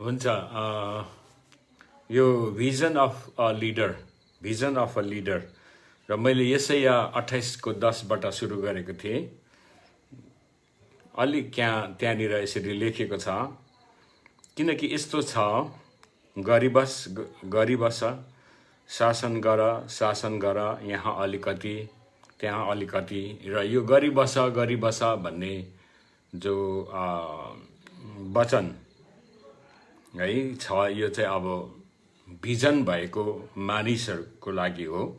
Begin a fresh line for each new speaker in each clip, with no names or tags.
हुन्छ यो vision of a leader र मैले यसैया 28 को 10बाट सुरु गरेको थिएँ। अलिक त्यहाँनिर यसरी लेखेको छ, किनकि यस्तो छ, गरिबस शासन गर, यहाँ अलिकति त्यहाँ अलिकति, र यो गरिबस भन्ने जो वचन है छ, यो चाहिँ अब भिजन भएको मानिसहरूको लागि हो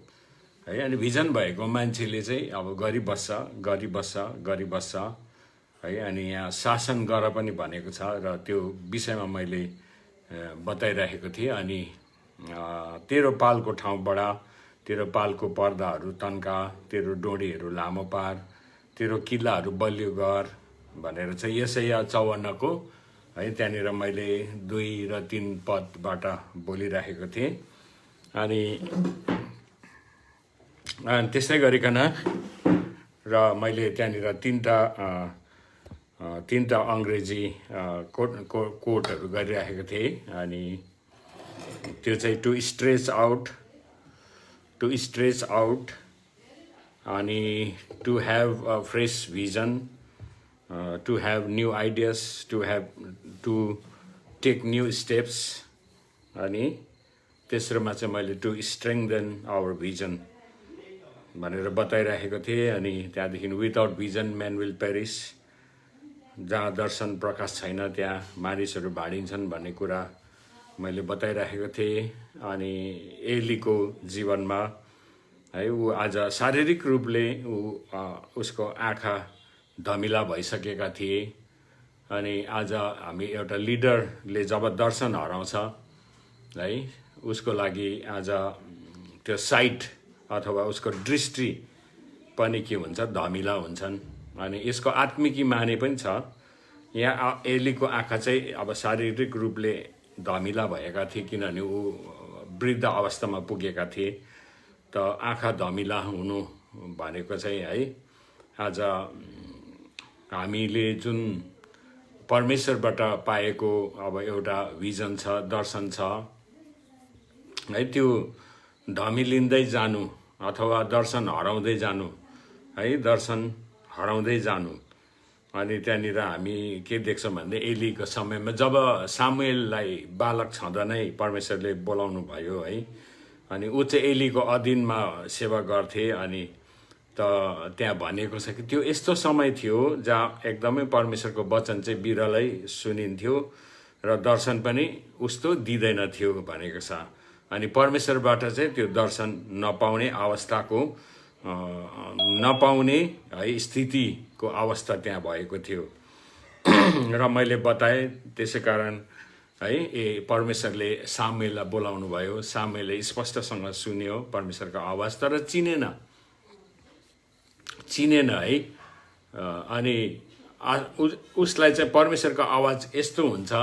है। अनि भिजन भएको मान्छेले चाहिँ अब गरिबस्छ है। अनि यहाँ शासन गर पनि भनेको छ र त्यो विषयमा मैले बताइरहेको थिएँ। अनि तेरो पालको ठाउँबाट तेरो पालको पर्दाहरू तन्का, तेरो डोरीहरू लामो पार, तेरो किल्लाहरू बलियो गर भनेर चाहिँ यसैया 54 को है त्यहाँनिर मैले 2 र 3 पदबाट बोलिरहेको थिएँ। अनि त्यसै गरिकन र मैले त्यहाँनिर तीनटा अङ्ग्रेजी कोटहरू गरिरहेको थिएँ। अनि त्यो चाहिँ टु स्ट्रेच आउट अनि to have a fresh vision, to have new ideas, to take new steps, अनि तेस्रोमा चाहिँ मैले to strengthen our vision भनेर बताइरहेको थिएँ। अनि त्यहाँदेखि without vision man will Paris, जहाँ दर्शन प्रकाश छैन त्यहाँ मानिसहरू भाडिन्छन् भन्ने कुरा मैले बताइरहेको थिएँ। अनि एलीको जीवनमा है ऊ आज शारीरिक रूपले उसको आँखा धमिला भइसकेका थिए। अनि आज हामी एउटा लिडरले जब दर्शन हराउँछ है, उसको लागि आज त्यो साइट अथवा उसको दृष्टि पनि के हुन्छ, धमिला हुन्छन्। अनि यसको आत्मिकी माने पनि छ। यहाँ एलीको आँखा चाहिँ अब शारीरिक रूपले धमिला भएका थिए, किनभने ऊ वृद्ध अवस्थामा पुगेका थिए। त आँखा धमिला हुनु भनेको चाहिँ है, आज हामीले जुन परमेश्वरबाट पाएको अब एउटा भिजन छ, दर्शन छ है, त्यो धमिलिँदै जानु अथवा दर्शन हराउँदै जानु है, दर्शन हराउँदै जानु। अनि त्यहाँनिर हामी के देख्छौँ भन्दा एलीको समयमा जब सामुएललाई बालक छँदा नै परमेश्वरले बोलाउनु भयो है, अनि ऊ चाहिँ एलीको अधीनमा सेवा गर्थे। अनि त त्यहाँ भनिएको छ कि त्यो यस्तो समय थियो जहाँ एकदमै परमेश्वरको वचन चाहिँ बिरलै सुनिन्थ्यो र दर्शन पनि उस्तो दिँदैन थियो भनेको छ। अनि परमेश्वरबाट चाहिँ त्यो दर्शन नपाउने अवस्थाको नपाउने है स्थितिको अवस्था त्यहाँ भएको थियो। र मैले बताएँ त्यसै कारण है परमेश्वरले सामुएललाई बोलाउनु भयो। सामुएलले स्पष्टसँग सुन्यो परमेश्वरको आवाज, तर चिनेन है। अनि उसलाई चाहिँ परमेश्वरको आवाज यस्तो हुन्छ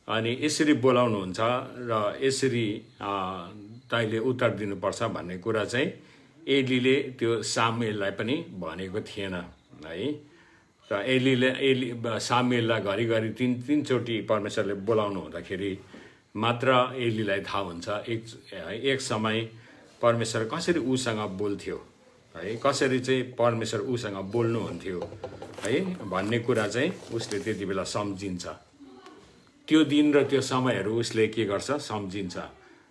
अनि यसरी बोलाउनुहुन्छ र यसरी तैँले उत्तर दिनुपर्छ भन्ने कुरा चाहिँ एलीले त्यो सामुएललाई पनि भनेको थिएन है। र सामुएललाई घरिघरि तीनचोटि परमेश्वरले बोलाउनु हुँदाखेरि मात्र एलीलाई थाहा हुन्छ एक समय परमेश्वर कसरी उसँग बोल्थ्यो है, कसरी चाहिँ परमेश्वर उसँग बोल्नुहुन्थ्यो है भन्ने कुरा चाहिँ उसले त्यति बेला सम्झिन्छ। त्यो दिन र त्यो समयहरू उसले के गर्छ, सम्झिन्छ।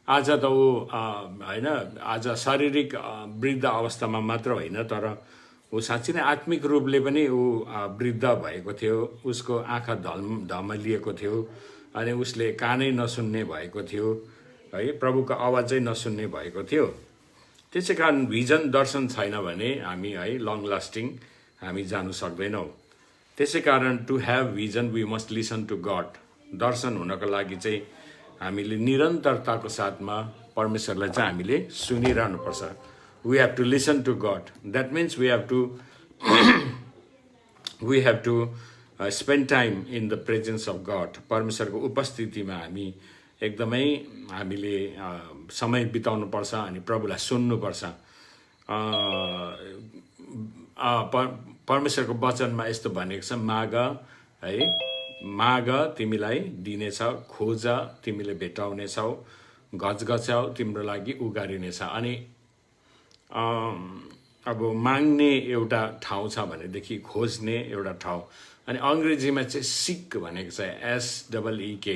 आज त ऊ होइन, आज शारीरिक वृद्ध अवस्थामा मात्र होइन, तर ऊ साँच्चै नै आत्मिक रूपले पनि ऊ वृद्ध भएको थियो। उसको आँखा धमलिएको थियो अनि उसले कानै नसुन्ने भएको थियो है, प्रभुको आवाजै नसुन्ने भएको थियो। त्यसै कारण भिजन दर्शन छैन भने हामी है लङ लास्टिङ हामी जानु सक्दैनौँ। त्यसै कारण to have vision we must listen to God. दर्शन हुनको लागि चाहिँ हामीले निरन्तरताको साथमा परमेश्वरलाई चाहिँ हामीले सुनिरहनुपर्छ। We have to listen to God. That means we have to spend time in the presence of God. परमेश्वरको उपस्थितिमा हामी एकदमै हामीले समय बिताउनुपर्छ अनि प्रभुलाई सुन्नुपर्छ। परमेश्वरको वचनमा यस्तो भनेको छ, माग है माग तिमीलाई दिनेछ, खोज तिमीले भेटाउनेछौ, घचघच्याउ तिम्रो लागि उगारिनेछ। अनि अब माग्ने एउटा ठाउँ छ भनेदेखि खोज्ने एउटा ठाउँ। अनि अङ्ग्रेजीमा चाहिँ सिक भनेको छ, SEEK,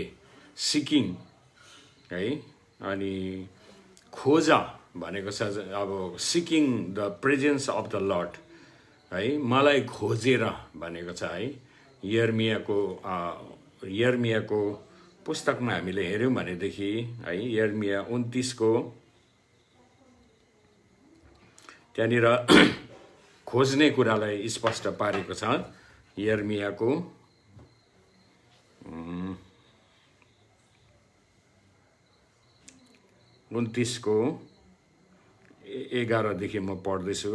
सिकिङ है। अनि खोज भनेको छ अब seeking the presence of the Lord है, मलाई खोजेर भनेको छ है। यर्मियाको पुस्तकमा हामीले हेऱ्यौँ भनेदेखि है, यर्मिया 29 को त्यहाँनिर खोज्ने कुरालाई स्पष्ट पारेको छ। यर्मियाको 29 को 11 देखि म पढ्दैछु।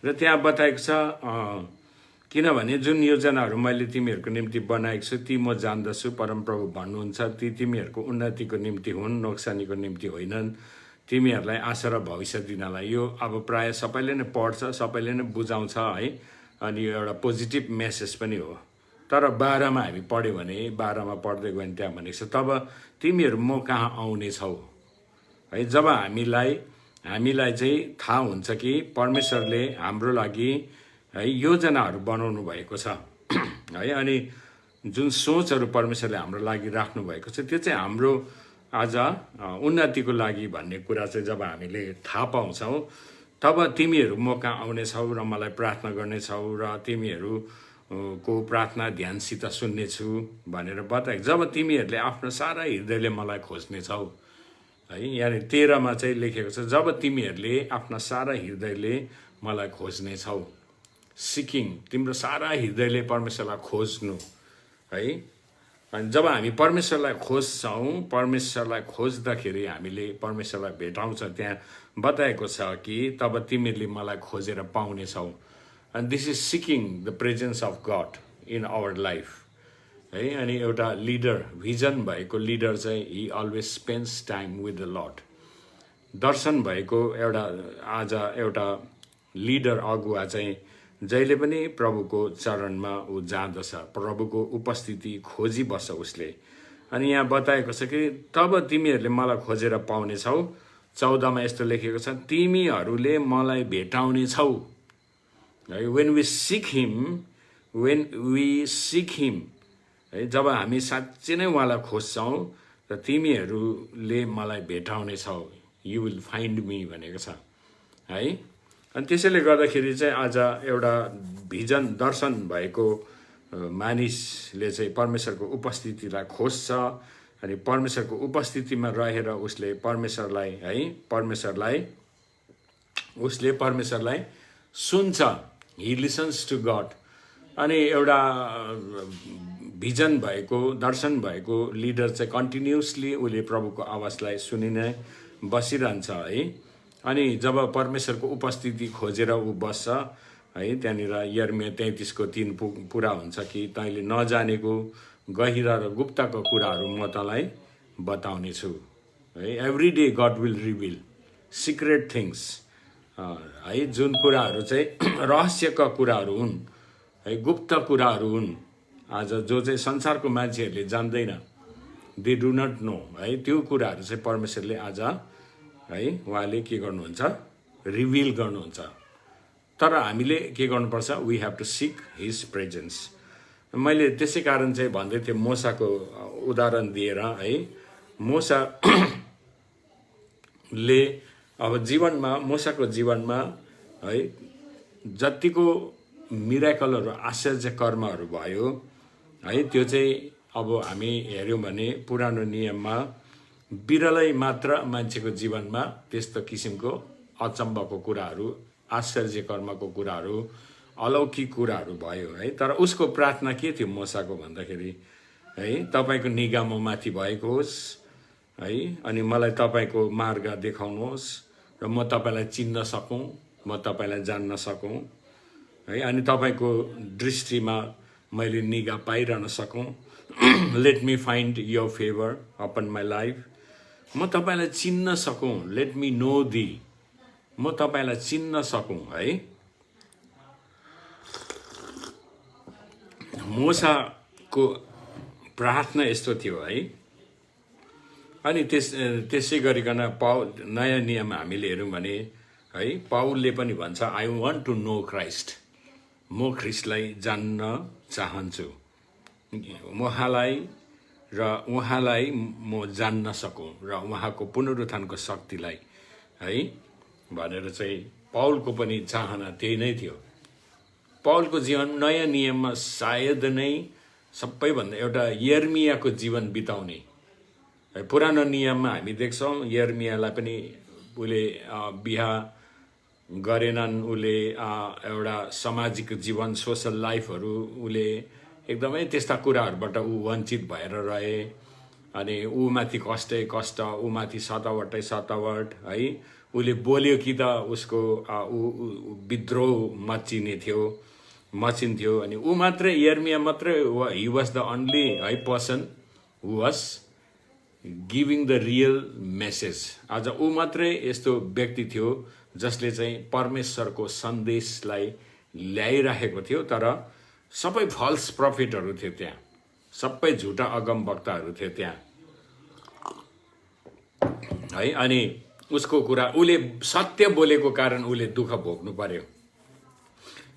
र त्यहाँ बताएको छ, किनभने जुन योजनाहरू मैले तिमीहरूको निम्ति बनाएको छु ती म जान्दछु, परमप्रभु भन्नुहुन्छ, ती तिमीहरूको उन्नतिको निम्ति हुन्, नोक्सानीको निम्ति होइनन्, तिमीहरूलाई आशा र भविष्य दिनलाई। यो अब प्रायः सबैले नै पढ्छ, सबैले नै बुझाउँछ है। अनि यो एउटा पोजिटिभ मेसेज पनि हो। तर 12 मा हामी पढ्यौँ भने, 12 मा पढ्दै गयो भने त्यहाँ भनेको छ, तब तिमीहरू म कहाँ आउनेछौ है। जब हामीलाई चाहिँ थाहा हुन्छ कि परमेश्वरले हाम्रो लागि है योजनाहरू बनाउनु भएको छ है। अनि जुन सोचहरू परमेश्वरले हाम्रो लागि राख्नु भएको छ त्यो चाहिँ हाम्रो आज उन्नतिको लागि भन्ने कुरा चाहिँ जब हामीले थाहा पाउँछौँ, तब तिमीहरू म कहाँ आउनेछौ र मलाई प्रार्थना गर्नेछौ र तिमीहरू को प्रार्थना ध्यानसित सुन्नेछु भनेर बताएको। जब तिमीहरूले आफ्नो सारा हृदयले मलाई खोज्नेछौ है। यानि 13 मा चाहिँ लेखेको छ, जब तिमीहरूले आफ्ना सारा हृदयले मलाई खोज्नेछौ। सिकिङ, तिम्रो सारा हृदयले परमेश्वरलाई खोज्नु है। अनि जब हामी परमेश्वरलाई खोज्छौँ, परमेश्वरलाई खोज्दाखेरि हामीले परमेश्वरलाई भेटाउँछ। त्यहाँ बताएको छ कि तब तिमीहरूले मलाई खोजेर पाउनेछौ। And this is seeking the presence of God in our life है। अनि एउटा लिडर, भिजन भएको लिडर चाहिँ he always spends time with the Lord। दर्शन भएको आज एउटा लिडर, अगुवा चाहिँ जहिले पनि प्रभुको चरणमा ऊ जाँदछ, प्रभुको उपस्थिति खोजी बस्छ उसले। अनि यहाँ बताएको छ कि तब तिमीहरूले मलाई खोजेर पाउनेछौ। 14 मा यस्तो लेखेको छ, तिमीहरूले मलाई भेटाउनेछौ है। when we seek him है, जब हामी साँच्चै नै उहाँलाई खोज्छौँ र तिमीहरूले मलाई भेटाउनेछौ, you will find me भनेको छ है। अनि त्यसैले गर्दाखेरि चाहिँ आज एउटा भिजन, दर्शन भएको मानिसले चाहिँ परमेश्वरको उपस्थितिलाई खोज्छ। अनि परमेश्वरको उपस्थितिमा रहेर उसले परमेश्वरलाई सुन्छ। He listens to God। अनि एउटा भिजन भएको, दर्शन भएको लिडर चाहिँ कन्टिन्युसली उसले प्रभुको आवाजलाई सुनि नै बसिरहन्छ है। अनि जब परमेश्वरको उपस्थिति खोजेर ऊ बस्छ है, त्यहाँनिर यर्मिया 33 को 3 पुरा हुन्छ कि तैँले नजानेको गहिरा र गुप्तको कुराहरू म तँलाई बताउने छु है। Every day God will reveal secret things है। जुन कुराहरू चाहिँ रहस्यका कुराहरू हुन् है, गुप्त कुराहरू हुन्, आज जो चाहिँ संसारको मान्छेहरूले जान्दैन, दे डु नट नो है, त्यो कुराहरू चाहिँ परमेश्वरले आज है उहाँले के गर्नुहुन्छ, रिभिल गर्नुहुन्छ। तर हामीले के गर्नुपर्छ, we have to seek his presence. मैले त्यसै कारण चाहिँ भन्दै थिएँ मोसाको उदाहरण दिएर है। मोसाले अब मोसाको जीवनमा है जतिको मिराकलहरू, आश्चर्य कर्महरू भयो है, त्यो चाहिँ अब हामी हेऱ्यौँ भने पुरानो नियममा बिरलै मात्र मान्छेको जीवनमा त्यस्तो किसिमको अचम्मको कुराहरू, आश्चर्य कर्मको कुराहरू, अलौकिक कुराहरू भयो है। तर उसको प्रार्थना के थियो मोसाको भन्दाखेरि है, तपाईँको निगाह म माथि भएको होस् है, अनि मलाई तपाईँको मार्ग देखाउनुहोस् र म तपाईँलाई चिन्न सकौँ, म तपाईँलाई जान्न सकौँ है। अनि तपाईँको दृष्टिमा मैले निगाह पाइरहन सकौँ। Let me find your favour upon my life. म तपाईँलाई चिन्न सकौँ। लेट मी नो दी, म म तपाईँलाई चिन्न सकौँ है। मूसाको प्रार्थना यस्तो थियो है। अनि त्यसै गरिकन नयाँ नियम हामीले हेऱ्यौँ भने है, पाउलले पनि भन्छ I want to know Christ, म ख्रिस्टलाई जान्न चाहन्छु, उहाँलाई म जान्न सकौँ र उहाँको पुनरुत्थानको शक्तिलाई है भनेर चाहिँ पाउलको पनि चाहना त्यही नै थियो। पाउलको जीवन नयाँ नियममा सायद नै सबैभन्दा एउटा यर्मियाको जीवन बिताउने है। पुरानो नियममा हामी देख्छौँ यर्मियालाई पनि उसले बिहा गरेनन्, उसले एउटा सामाजिक जीवन सोसल लाइफहरू उसले एकदमै त्यस्ता कुराहरूबाट ऊ वञ्चित भएर रहे। अनि ऊमाथि कष्टै कष्ट, ऊमाथि सतावटै सतावट है। उसले बोल्यो कि त उसको विद्रोह मचिन्थ्यो। अनि ऊ मात्रै यर्मिया मात्रै हि वाज द अन्ली है person who was giving the real message. आज ऊ मात्रै यस्तो व्यक्ति थियो जसले चाहिँ परमेश्वरको सन्देशलाई ल्याइराखेको थियो। तर सबै फल्स प्रफिटहरू थियो त्यहाँ, सबै झुटा अगम वक्ताहरू थियो त्यहाँ है। अनि उसको कुरा उसले सत्य बोलेको कारण उसले दुःख भोग्नु पर्यो।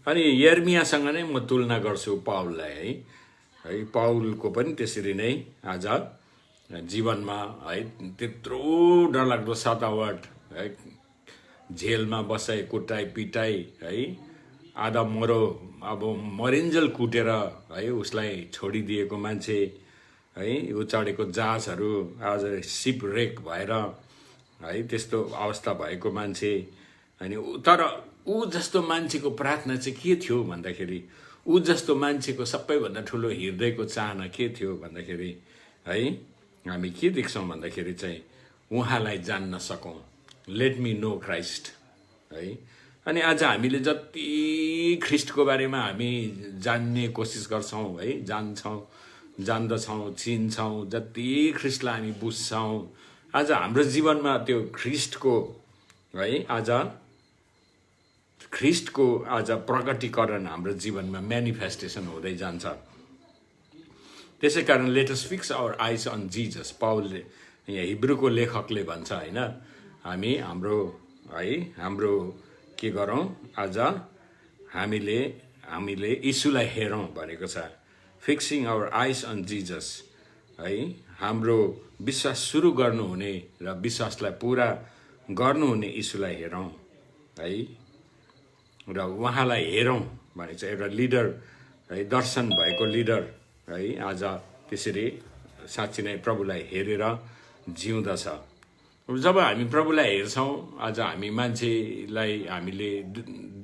अनि यर्मियासँग नै म तुलना गर्छु पाउललाई है। पाउलको पनि त्यसरी नै आज जीवनमा है त्यत्रो डरलाग्दो सतावट है, जेलमा बसाइ कुटाइ पिटाइ है, आधा अब मरिन्जल कुटेर है उसलाई छोडिदिएको मान्छे है, ऊ चढेको जहाजहरू आज सिप रेक भएर है त्यस्तो अवस्था भएको मान्छे। अनि तर ऊ जस्तो मान्छेको प्रार्थना चाहिँ के थियो भन्दाखेरि, ऊ जस्तो मान्छेको सबैभन्दा ठुलो हृदयको चाहना के थियो भन्दाखेरि है, हामी के देख्छौँ भन्दाखेरि चाहिँ उहाँलाई जान्न सकौँ, लेट मी नो क्राइस्ट है। अनि आज हामीले जति ख्रिस्टको बारेमा हामी जान्ने कोसिस गर्छौँ है, जान्दछौँ, चिन्छौँ, जति ख्रिस्टलाई हामी बुझ्छौँ, आज हाम्रो जीवनमा त्यो ख्रिस्टको आज प्रकटीकरण हाम्रो जीवनमा म्यानिफेस्टेसन हुँदै जान्छ। त्यसै कारण लेट अस फिक्स आवर आइज अन जिजस। पाउलले यहाँ हिब्रूको लेखकले भन्छ होइन, हाम्रो के गरौँ, आज हामीले यीशुलाई हेरौँ भनेको छ। फिक्सिङ आवर आइज अन जिजस है, हाम्रो विश्वास सुरु गर्नुहुने र विश्वासलाई पुरा गर्नुहुने यीशुलाई हेरौँ है। र उहाँलाई हेरौँ भने चाहिँ एउटा लिडर है, दर्शन भएको लिडर है, आज त्यसरी साँच्ची नै प्रभुलाई हेरेर जिउँदछ। जब हामी प्रभुलाई हेर्छौँ, आज हामी मान्छेलाई हामीले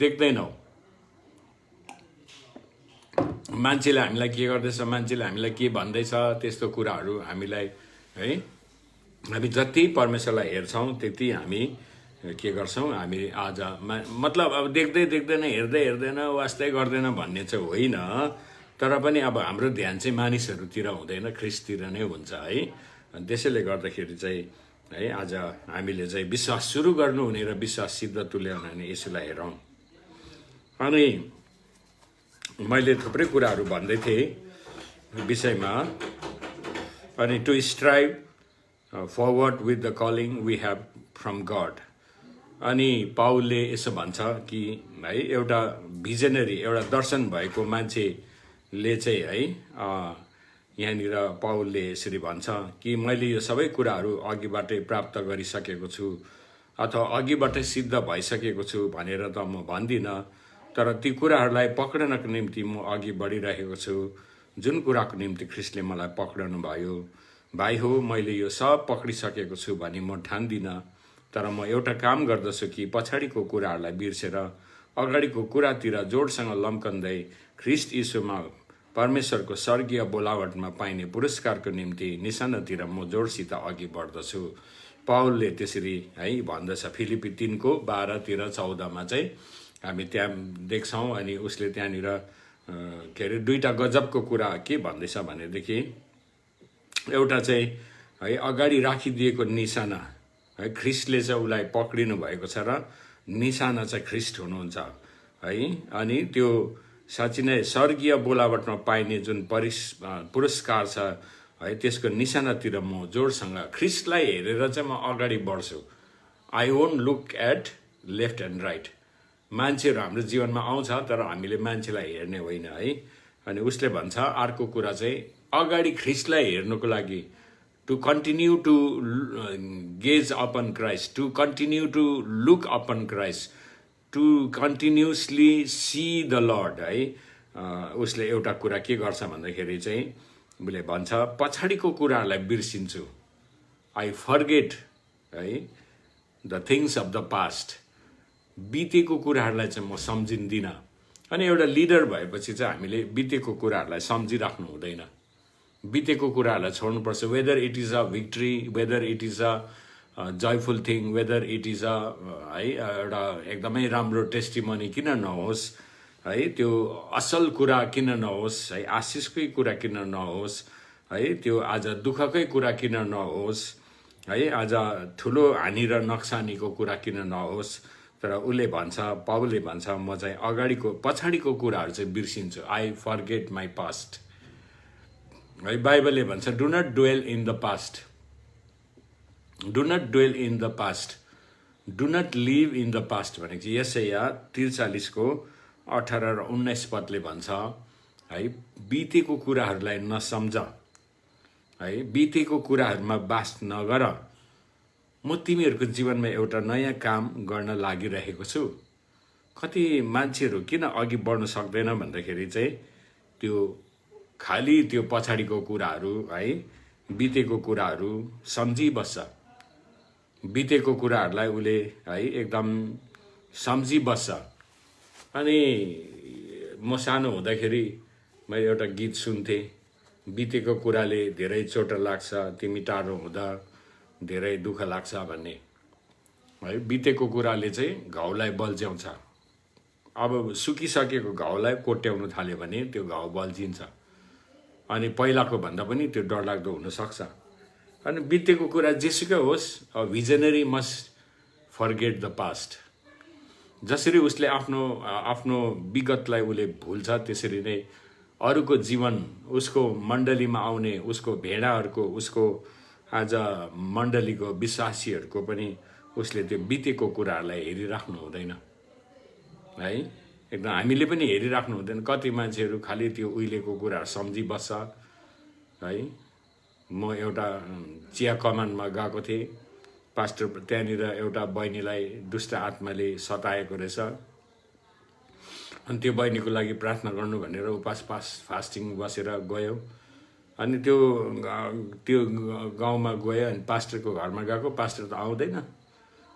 देख्दैनौँ। मान्छेले हामीलाई के गर्दैछ, मान्छेले हामीलाई के भन्दैछ, त्यस्तो कुराहरू हामीलाई है, हामी जति परमेश्वरलाई हेर्छौँ त्यति हामी के गर्छौँ, हामी आज मतलब अब देख्दैन, हेर्दैन, वास्तै गर्दैन भन्ने चाहिँ होइन। तर पनि अब हाम्रो ध्यान चाहिँ मानिसहरूतिर हुँदैन, ख्रिस्टतिर नै हुन्छ है। अनि त्यसैले गर्दाखेरि चाहिँ है, आज हामीले चाहिँ विश्वास सुरु गर्नुहुने र विश्वास सिद्ध तुल्याउने यसुलाई हेरौँ। अनि मैले थुप्रै कुराहरू भन्दै थिएँ विषयमा। अनि to strive forward with the calling we have from God. अनि पाउलले यसो भन्छ कि है, एउटा भिजनरी, एउटा दर्शन भएको मान्छेले चाहिँ है, यहाँनिर पाउलले यसरी भन्छ कि मैले यो सबै कुराहरू अघिबाटै प्राप्त गरिसकेको छु अथवा अघिबाटै सिद्ध भइसकेको छु भनेर त म भन्दिनँ। तर ती कुराहरूलाई पक्रनको निम्ति म अघि बढिरहेको छु, जुन कुराको निम्ति ख्रिस्टले मलाई पक्रनु भयो। भाइ हो, मैले यो सब पक्रिसकेको छु भनी म ठान्दिनँ। तर म एउटा काम गर्दछु कि पछाडिको कुराहरूलाई बिर्सेर अगाडिको कुरातिर जोडसँग लम्कँदै ख्रिस्ट यीशुमा परमेश्वरको स्वर्गीय बोलावटमा पाइने पुरस्कारको निम्ति निशानातिर म जोडसित अघि बढ्दछु। पाउलले त्यसरी है भन्दछ। फिलिपी 3:12-14 चाहिँ हामी त्यहाँ देख्छौँ। अनि उसले त्यहाँनिर के अरे दुईवटा गजबको कुरा के भन्दैछ भनेदेखि, एउटा चाहिँ है अगाडि राखिदिएको निशाना है, ख्रिस्टले चाहिँ उसलाई पक्रिनु भएको छ र निशाना चाहिँ ख्रिस्ट हुनुहुन्छ है। अनि त्यो साँच्चै नै स्वर्गीय बोलावटमा पाइने जुन पुरस्कार छ है, त्यसको निशानातिर म जोडसँग ख्रिस्टलाई हेरेर चाहिँ म अगाडि बढ्छु। I won't look at left and right. मान्छेहरू हाम्रो जीवनमा आउँछ, तर हामीले मान्छेलाई हेर्ने होइन है। अनि उसले भन्छ अर्को कुरा चाहिँ अगाडि ख्रिस्टलाई हेर्नुको लागि to continue to gaze upon Christ, to continue to look upon Christ, to continuously see the Lord है। उसले एउटा कुरा के गर्छ भन्दाखेरि चाहिँ उसले भन्छ पछाडिको कुराहरूलाई बिर्सिन्छु। आई फर्गेट है the things of the past. बितेको कुराहरूलाई चाहिँ म सम्झिँदिनँ। अनि एउटा लिडर भएपछि चाहिँ हामीले बितेको कुराहरूलाई सम्झिराख्नु हुँदैन, बितेको कुराहरूलाई छोड्नुपर्छ। Whether it is a victory, whether it is a joyful thing, whether it is a है एउटा एकदमै राम्रो टेस्टिमनी किन नहोस् है, त्यो असल कुरा किन नहोस् है, आशिषकै कुरा किन नहोस् है, त्यो आज दुःखकै कुरा किन नहोस् है, आज ठुलो हानि र नक्सानीको कुरा किन नहोस्, तर उसले भन्छ, पावलले भन्छ म चाहिँ पछाडिको कुराहरू चाहिँ बिर्सिन्छु। आई फर्गेट माई पास्ट है। बाइबलले भन्छ do not dwell in the past, do not dwell in the past, do not live in the past भनेको चाहिँ यशाया 43:18 र 19 पदले भन्छ है, बितेको कुराहरूलाई नसम्झ है, बितेको कुराहरूमा बास नगर, म तिमीहरूको जीवनमा एउटा नयाँ काम गर्न लागिरहेको छु। कति मान्छेहरू किन अघि बढ्न सक्दैन भन्दाखेरि चाहिँ त्यो खालि त्यो पछाडिको कुराहरू है, बितेको कुराहरू सम्झिबस्छ। बितेको कुराहरूलाई उसले है एकदम सम्झिबस्छ। अनि म सानो हुँदाखेरि मैले एउटा गीत सुन्थेँ, बितेको कुराले धेरै चोट लाग्छ, तिमी टाढो हुँदा धेरै दुःख लाग्छ भन्ने है। बितेको कुराले चाहिँ घाउलाई बल्झ्याउँछ। अब सुकिसकेको घाउलाई कोट्याउनु थाल्यो भने त्यो घाउ बल्झिन्छ, अनि पहिलाको भन्दा पनि त्यो डरलाग्दो हुनसक्छ। अनि बितेको कुरा जेसुकै होस्, a visionary must forget the past. जसरी उसले आफ्नो विगतलाई उसले भुल्छ, त्यसरी नै अरूको जीवन, उसको मण्डलीमा आउने उसको भेडाहरूको, उसको आज मण्डलीको विश्वासीहरूको पनि उसले त्यो बितेको कुराहरूलाई हेरिराख्नु हुँदैन है। एकदम हामीले पनि हेरिराख्नु हुँदैन। कति मान्छेहरू खालि त्यो उहिलेको कुराहरू सम्झिबस्छ है। म एउटा चिया कमानमा गएको थिएँ, पास्टर त्यहाँनिर एउटा बहिनीलाई दुष्ट आत्माले सताएको रहेछ। अनि त्यो बहिनीको लागि प्रार्थना गर्नु भनेर उपास फास्टिङ बसेर गयो। अनि त्यो गाउँमा गयो, अनि पास्टरको घरमा गएको, पास्टर त आउँदैन।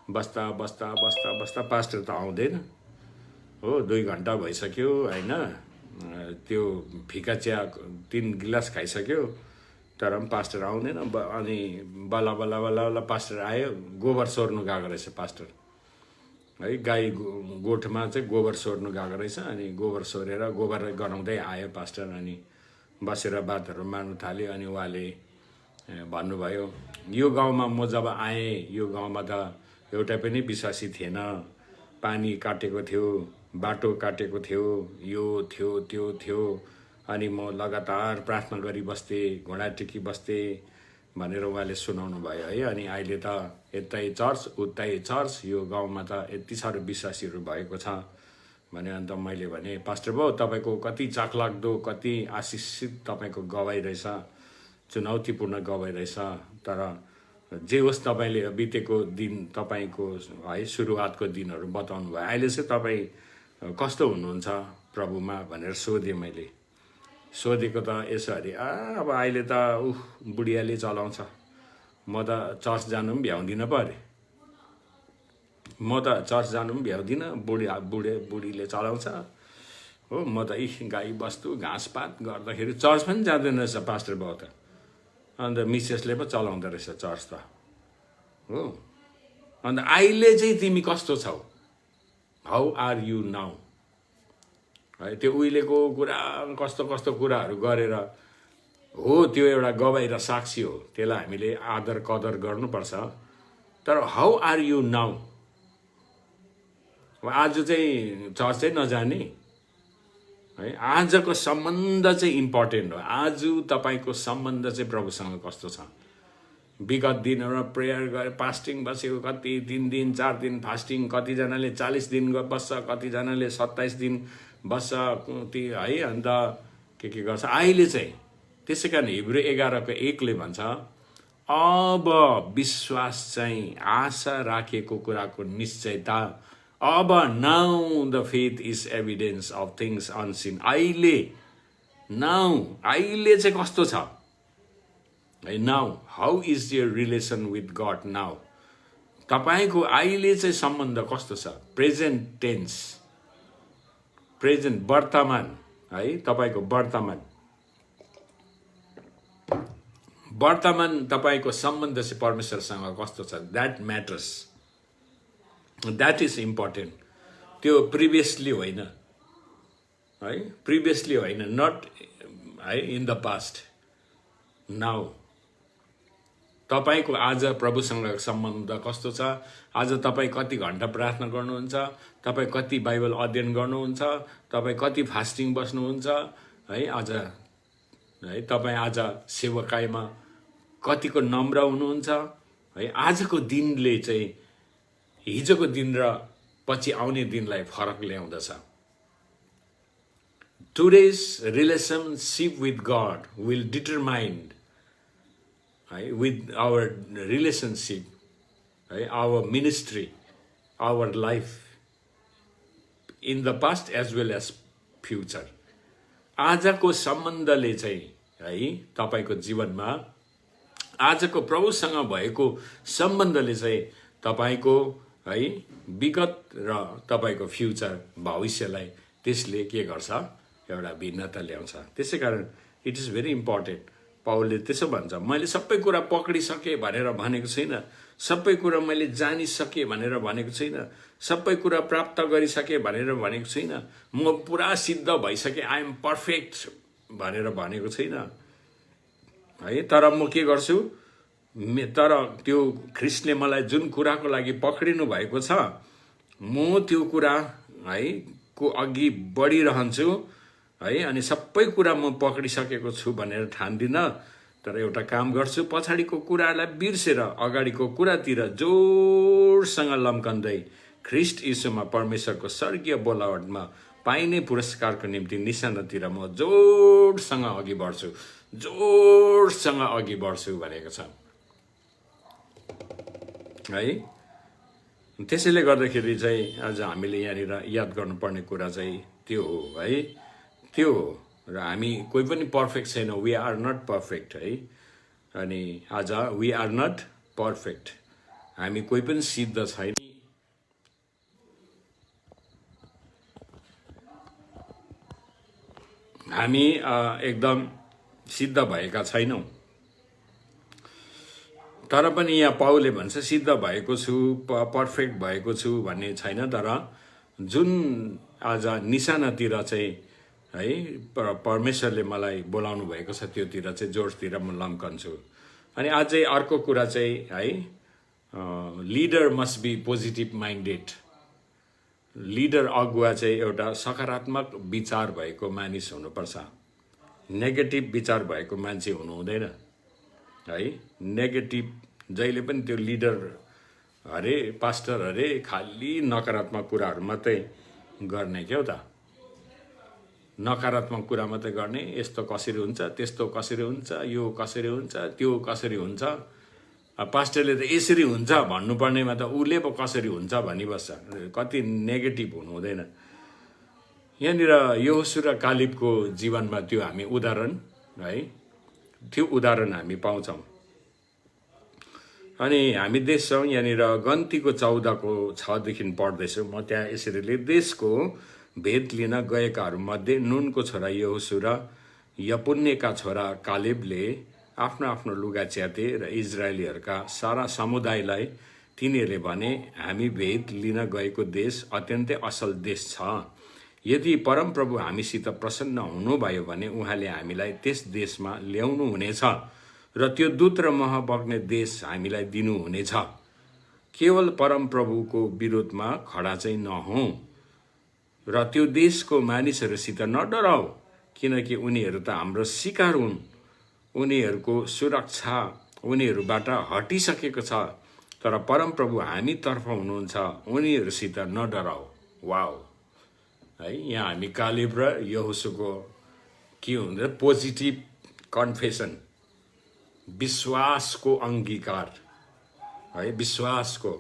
बस्दा बस्दा बस्दा बस्दा पास्टर त आउँदैन हो। 2 घन्टा भइसक्यो होइन, त्यो फिका चिया 3 गिलास खाइसक्यो, तर पनि पास्टर आउँदैन। अनि बल्ल बल्ल बल्ल बल्ल पास्टर आयो। गोबर सोर्नु गएको रहेछ पास्टर है। गाई गोठमा चाहिँ गोबर सोर्नु गएको रहेछ। अनि गोबर सोरेर गोबर गनाउँदै आयो पास्टर। अनि बसेर बातहरू मार्नु थाल्यो। अनि उहाँले भन्नुभयो, यो गाउँमा म जब आएँ, यो गाउँमा त एउटा पनि विश्वासी थिएन, पानी काटेको थियो, बाटो काटेको थियो, यो थियो त्यो थियो। अनि म लगातार प्रार्थना गरिबस्थेँ, घोडा टेकी बस्थेँ भनेर उहाँले सुनाउनु भयो है। अनि अहिले त यतै चर्च उतै चर्च, यो गाउँमा त यति साह्रो विश्वासीहरू भएको छ भने। अन्त मैले भने, पास्टर बाउ तपाईँको कति चाखलाग्दो, कति आशिषित तपाईँको गवाई रहेछ, चुनौतीपूर्ण गवाई रहेछ। तर जे होस्, तपाईँले बितेको दिन, तपाईँको है सुरुवातको दिनहरू बताउनु भयो। अहिले चाहिँ तपाईँ कस्तो हुनुहुन्छ प्रभुमा भनेर सोधेँ मैले। सोधेको त यसो अरे, अब अहिले त बुढियाले चलाउँछ, म त चर्च जानु पनि भ्याउँदिनँ पो अरे। म त चर्च जानु पनि भ्याउँदिनँ, बुढीले चलाउँछ हो। म त गाई बस्तु घाँसपात गर्दाखेरि चर्च पनि जाँदैन रहेछ पास्टर बाउ त। अन्त मिसेसले पो चलाउँदो रहेछ चर्च त हो। अन्त अहिले चाहिँ तिमी कस्तो छौ, हाउ आर यु नाउ है। त्यो उहिलेको कुरा, कस्तो कस्तो कुराहरू गरेर हो, त्यो एउटा गवाई र साक्षी हो, त्यसलाई हामीले आदर कदर गर्नुपर्छ। तर हाउ आर यु नाउ आज चाहिँ चर्चै नजाने है, आजको सम्बन्ध चाहिँ इम्पोर्टेन्ट हो। आज तपाईँको सम्बन्ध चाहिँ प्रभुसँग कस्तो छ? विगत दिनहरूमा प्रेयर गरे, फास्टिङ बसेको, कति 3 दिन 4 दिन फास्टिङ, कतिजनाले 40 दिन बस्छ, कतिजनाले 27 दिन बस्छ ती है, अन्त के गर्छ। अहिले चाहिँ त्यसै कारण हिब्रू 11:1 भन्छ, अब विश्वास चाहिँ आशा राखेको कुराको निश्चयता, अब now the faith is evidence of things unseen. अहिले चाहिँ कस्तो छ है? Now how is your relation with God now? तपाईँको अहिले चाहिँ सम्बन्ध कस्तो छ? प्रेजेन्ट टेन्स, प्रेजेन्ट वर्तमान है, तपाईँको वर्तमान तपाईँको सम्बन्ध चाहिँ परमेश्वरसँग कस्तो छ? That matters, that is important. त्यो प्रिभियसली होइन है, प्रिभियसली होइन, नट है इन द पास्ट, नाउ। तपाईँको आज प्रभुसँग सम्बन्ध कस्तो छ? आज तपाईँ कति घन्टा प्रार्थना गर्नुहुन्छ? तपाईँ कति बाइबल अध्ययन गर्नुहुन्छ? तपाईँ कति फास्टिङ बस्नुहुन्छ है? आज है तपाईँ आज सेवकाईमा कतिको नम्र हुनुहुन्छ है? आजको दिनले चाहिँ हिजोको दिन र पछि आउने दिनलाई फरक ल्याउँदछ। Today's relationship with God will determine है, with our relationship, our ministry, our life in the past as well as future. आजको सम्बन्धले चाहिँ है तपाईँको जीवनमा, आजको प्रभुसँग भएको सम्बन्धले चाहिँ तपाईँको है विगत र तपाईँको फ्युचर, भविष्यलाई त्यसले के गर्छ? एउटा भिन्नता ल्याउँछ। त्यसै कारण इट इज भेरी इम्पोर्टेन्ट। पाउलले त्यसो भन्छ, मैले सबै कुरा पक्रिसकेँ भनेर भनेको छैन, सबै कुरा मैले जानिसकेँ भनेर भनेको छैन, सबै कुरा प्राप्त गरिसकेँ भनेर भनेको छैन, म पुरा सिद्ध भइसकेँ, आई एम पर्फेक्ट भनेर भनेको छैन है। तर म के गर्छु? तर त्यो ख्रिस्टले मलाई जुन कुराको लागि पक्रिनु भएको छ, म त्यो कुरा है को अघि बढिरहन्छु है, अनि सबै कुरा म पक्रिसकेको छु भनेर ठान्दिनँ। तर एउटा काम गर्छु, पछाडिको कुरालाई बिर्सेर अगाडिको कुरातिर जोडसँग लम्कँदै ख्रिस्ट यीशुमा परमेश्वरको स्वर्गीय बोलावटमा पाइने पुरस्कारको निम्ति निशानातिर म जोडसँग अघि बढ्छु, जोडसँग अघि बढ्छु भनेको छ है। त्यसैले गर्दाखेरि चाहिँ आज हामीले यहाँनिर याद गर्नुपर्ने कुरा चाहिँ त्यो हो है, त्यो हो। र हामी कोही पनि पर्फेक्ट छैनौँ, वी आर नट पर्फेक्ट है। अनि आज वी आर नट पर्फेक्ट, हामी कोही पनि सिद्ध छैन। हामी एकदम सिद्ध भएका छैनौँ। तर पनि यहाँ पाउलले भन्छ सिद्ध भएको छु, पर्फेक्ट भएको छु भन्ने छैन। तर जुन आज निशानातिर चाहिँ है परमेश्वरले मलाई बोलाउनु भएको छ, त्योतिर चाहिँ जोडतिर म लम्कन्छु। अनि अझै अर्को कुरा चाहिँ है, leader must be positive minded. Leader अगुवा चाहिँ एउटा सकारात्मक विचार भएको मानिस हुनुपर्छ, नेगेटिभ विचार भएको मान्छे हुनु हुँदैन है। नेगेटिभ जहिले पनि त्यो लिडर अरे पास्टर अरे खालि नकारात्मक कुराहरू मात्रै गर्ने क्या हो त, नकारात्मक कुरा मात्रै गर्ने। यस्तो कसरी हुन्छ, त्यस्तो कसरी हुन्छ, यो कसरी हुन्छ, त्यो कसरी हुन्छ। पास्टरले त यसरी हुन्छ भन्नुपर्नेमा त उसले पो कसरी हुन्छ भनिबस्छ। कति नेगेटिभ हुनु हुँदैन। यहाँनिर यहोशू र कालेबको जीवनमा त्यो हामी उदाहरण है, त्यो उदाहरण हामी पाउँछौँ। अनि हामी देख्छौँ यहाँनिर गन्तीको 14:6 पढ्दैछु म। त्यहाँ यसरी ले, देशको भेद लिन गएकाहरूमध्ये नुनको छोरा यहोशू र यपुन्नेका छोरा कालेबले आफ्नो आफ्नो लुगा च्याते र इजरायलीहरूका सारा समुदायलाई तिनीहरूले भने, हामी भेद लिन गएको देश अत्यन्तै असल देश छ। यदि परमप्रभु हामीसित प्रसन्न हुनुभयो भने उहाँले हामीलाई त्यस देशमा ल्याउनु हुनेछ र त्यो दूध र मह बग्ने देश हामीलाई दिनुहुनेछ। केवल परमप्रभुको विरोधमा खडा चाहिँ नहौँ र त्यो देशको मानिसहरूसित नडराऊ, किनकि उनीहरू त हाम्रो शिकार हुन्। उनीहरूको सुरक्षा उनीहरूबाट हटिसकेको छ, तर परमप्रभु हामीतर्फ हुनुहुन्छ, उनीहरूसित नडराऊ। वाउ है, यहाँ हामी कालेब र यहोशूको के हुन्छ पोजिटिभ कन्फेसन, विश्वासको अङ्गीकार है, विश्वासको।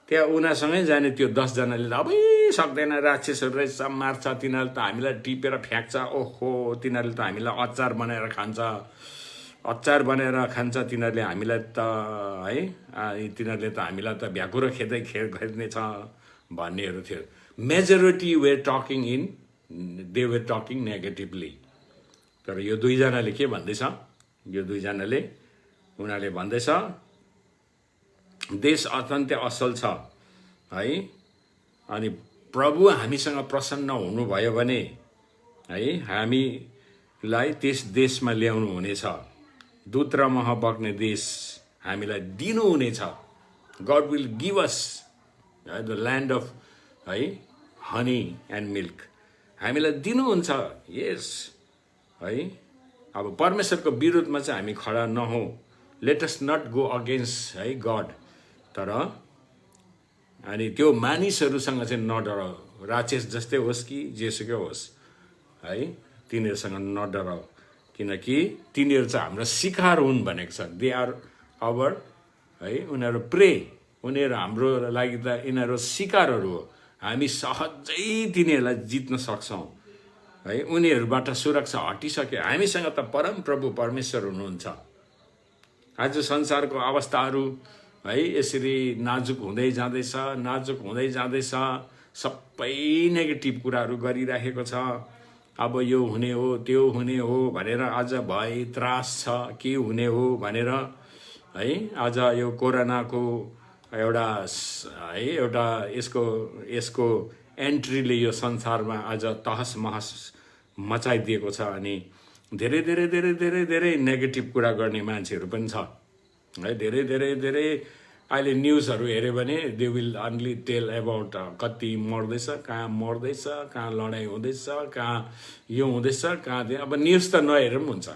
त्यहाँ उनीसँगै जाने त्यो 10 जनाले अब सक्दैन, राक्षसहरू रहेछ, मार्छ, तिनीहरूले त हामीलाई टिपेर फ्याँक्छ, ओहो तिनीहरूले त हामीलाई अचार बनाएर खान्छ, तिनीहरूले हामीलाई त है, तिनीहरूले त हामीलाई त भ्याकुरो खेद्नेछ भन्नेहरू थियो। Majority were talking they were talking negatively. तर यो 2 जनाले के भन्दैछ, यो 2 जनाले उनीहरूले भन्दैछ देश अत्यन्तै असल छ है, अनि प्रभु हामीसँग प्रसन्न हुनुभयो भने है हामीलाई त्यस देशमा ल्याउनु हुनेछ, दूत र मह बग्ने देश हामीलाई दिनुहुनेछ। God will give us the land of है हनी एन्ड मिल्क, हामीलाई दिनुहुन्छ। यस है, अब परमेश्वरको विरोधमा चाहिँ हामी खडा नहौँ, let us not go against है गड। तर अनि त्यो मानिसहरूसँग चाहिँ नडराऊ, राक्षस जस्तै होस् कि जेसुकै होस् है, तिनीहरूसँग नडराऊ, किनकि तिनीहरू चाहिँ हाम्रो शिकार हुन् भनेको छ। दे आर आवर है, उनीहरू प्रे, उनीहरू हाम्रो लागि त यिनीहरू शिकारहरू हो। हामी सहजै तिनीहरूलाई जित्न सक्छौँ है, उनीहरूबाट सुरक्षा हटिसक्यो। हामीसँग त परमप्रभु परमेश्वर हुनुहुन्छ। आज संसारको अवस्थाहरू है यसरी नाजुक हुँदै जाँदैछ, सबै नेगेटिभ कुराहरू गरिराखेको छ। अब यो हुने हो, त्यो हुने हो भनेर आज भय त्रास छ, के हुने हो भनेर है। आज यो कोरोनाको एउटा यसको एन्ट्रीले यो संसारमा आज तहस महस मचाइदिएको छ, अनि धेरै धेरै धेरै धेरै धेरै नेगेटिभ कुरा गर्ने मान्छेहरू पनि छ है। धेरै अहिले न्युजहरू हेऱ्यो भने they will only tell about कति मर्दैछ, कहाँ लडाइँ हुँदैछ, कहाँ यो हुँदैछ, कहाँ अब न्युज त नहेरे पनि हुन्छ,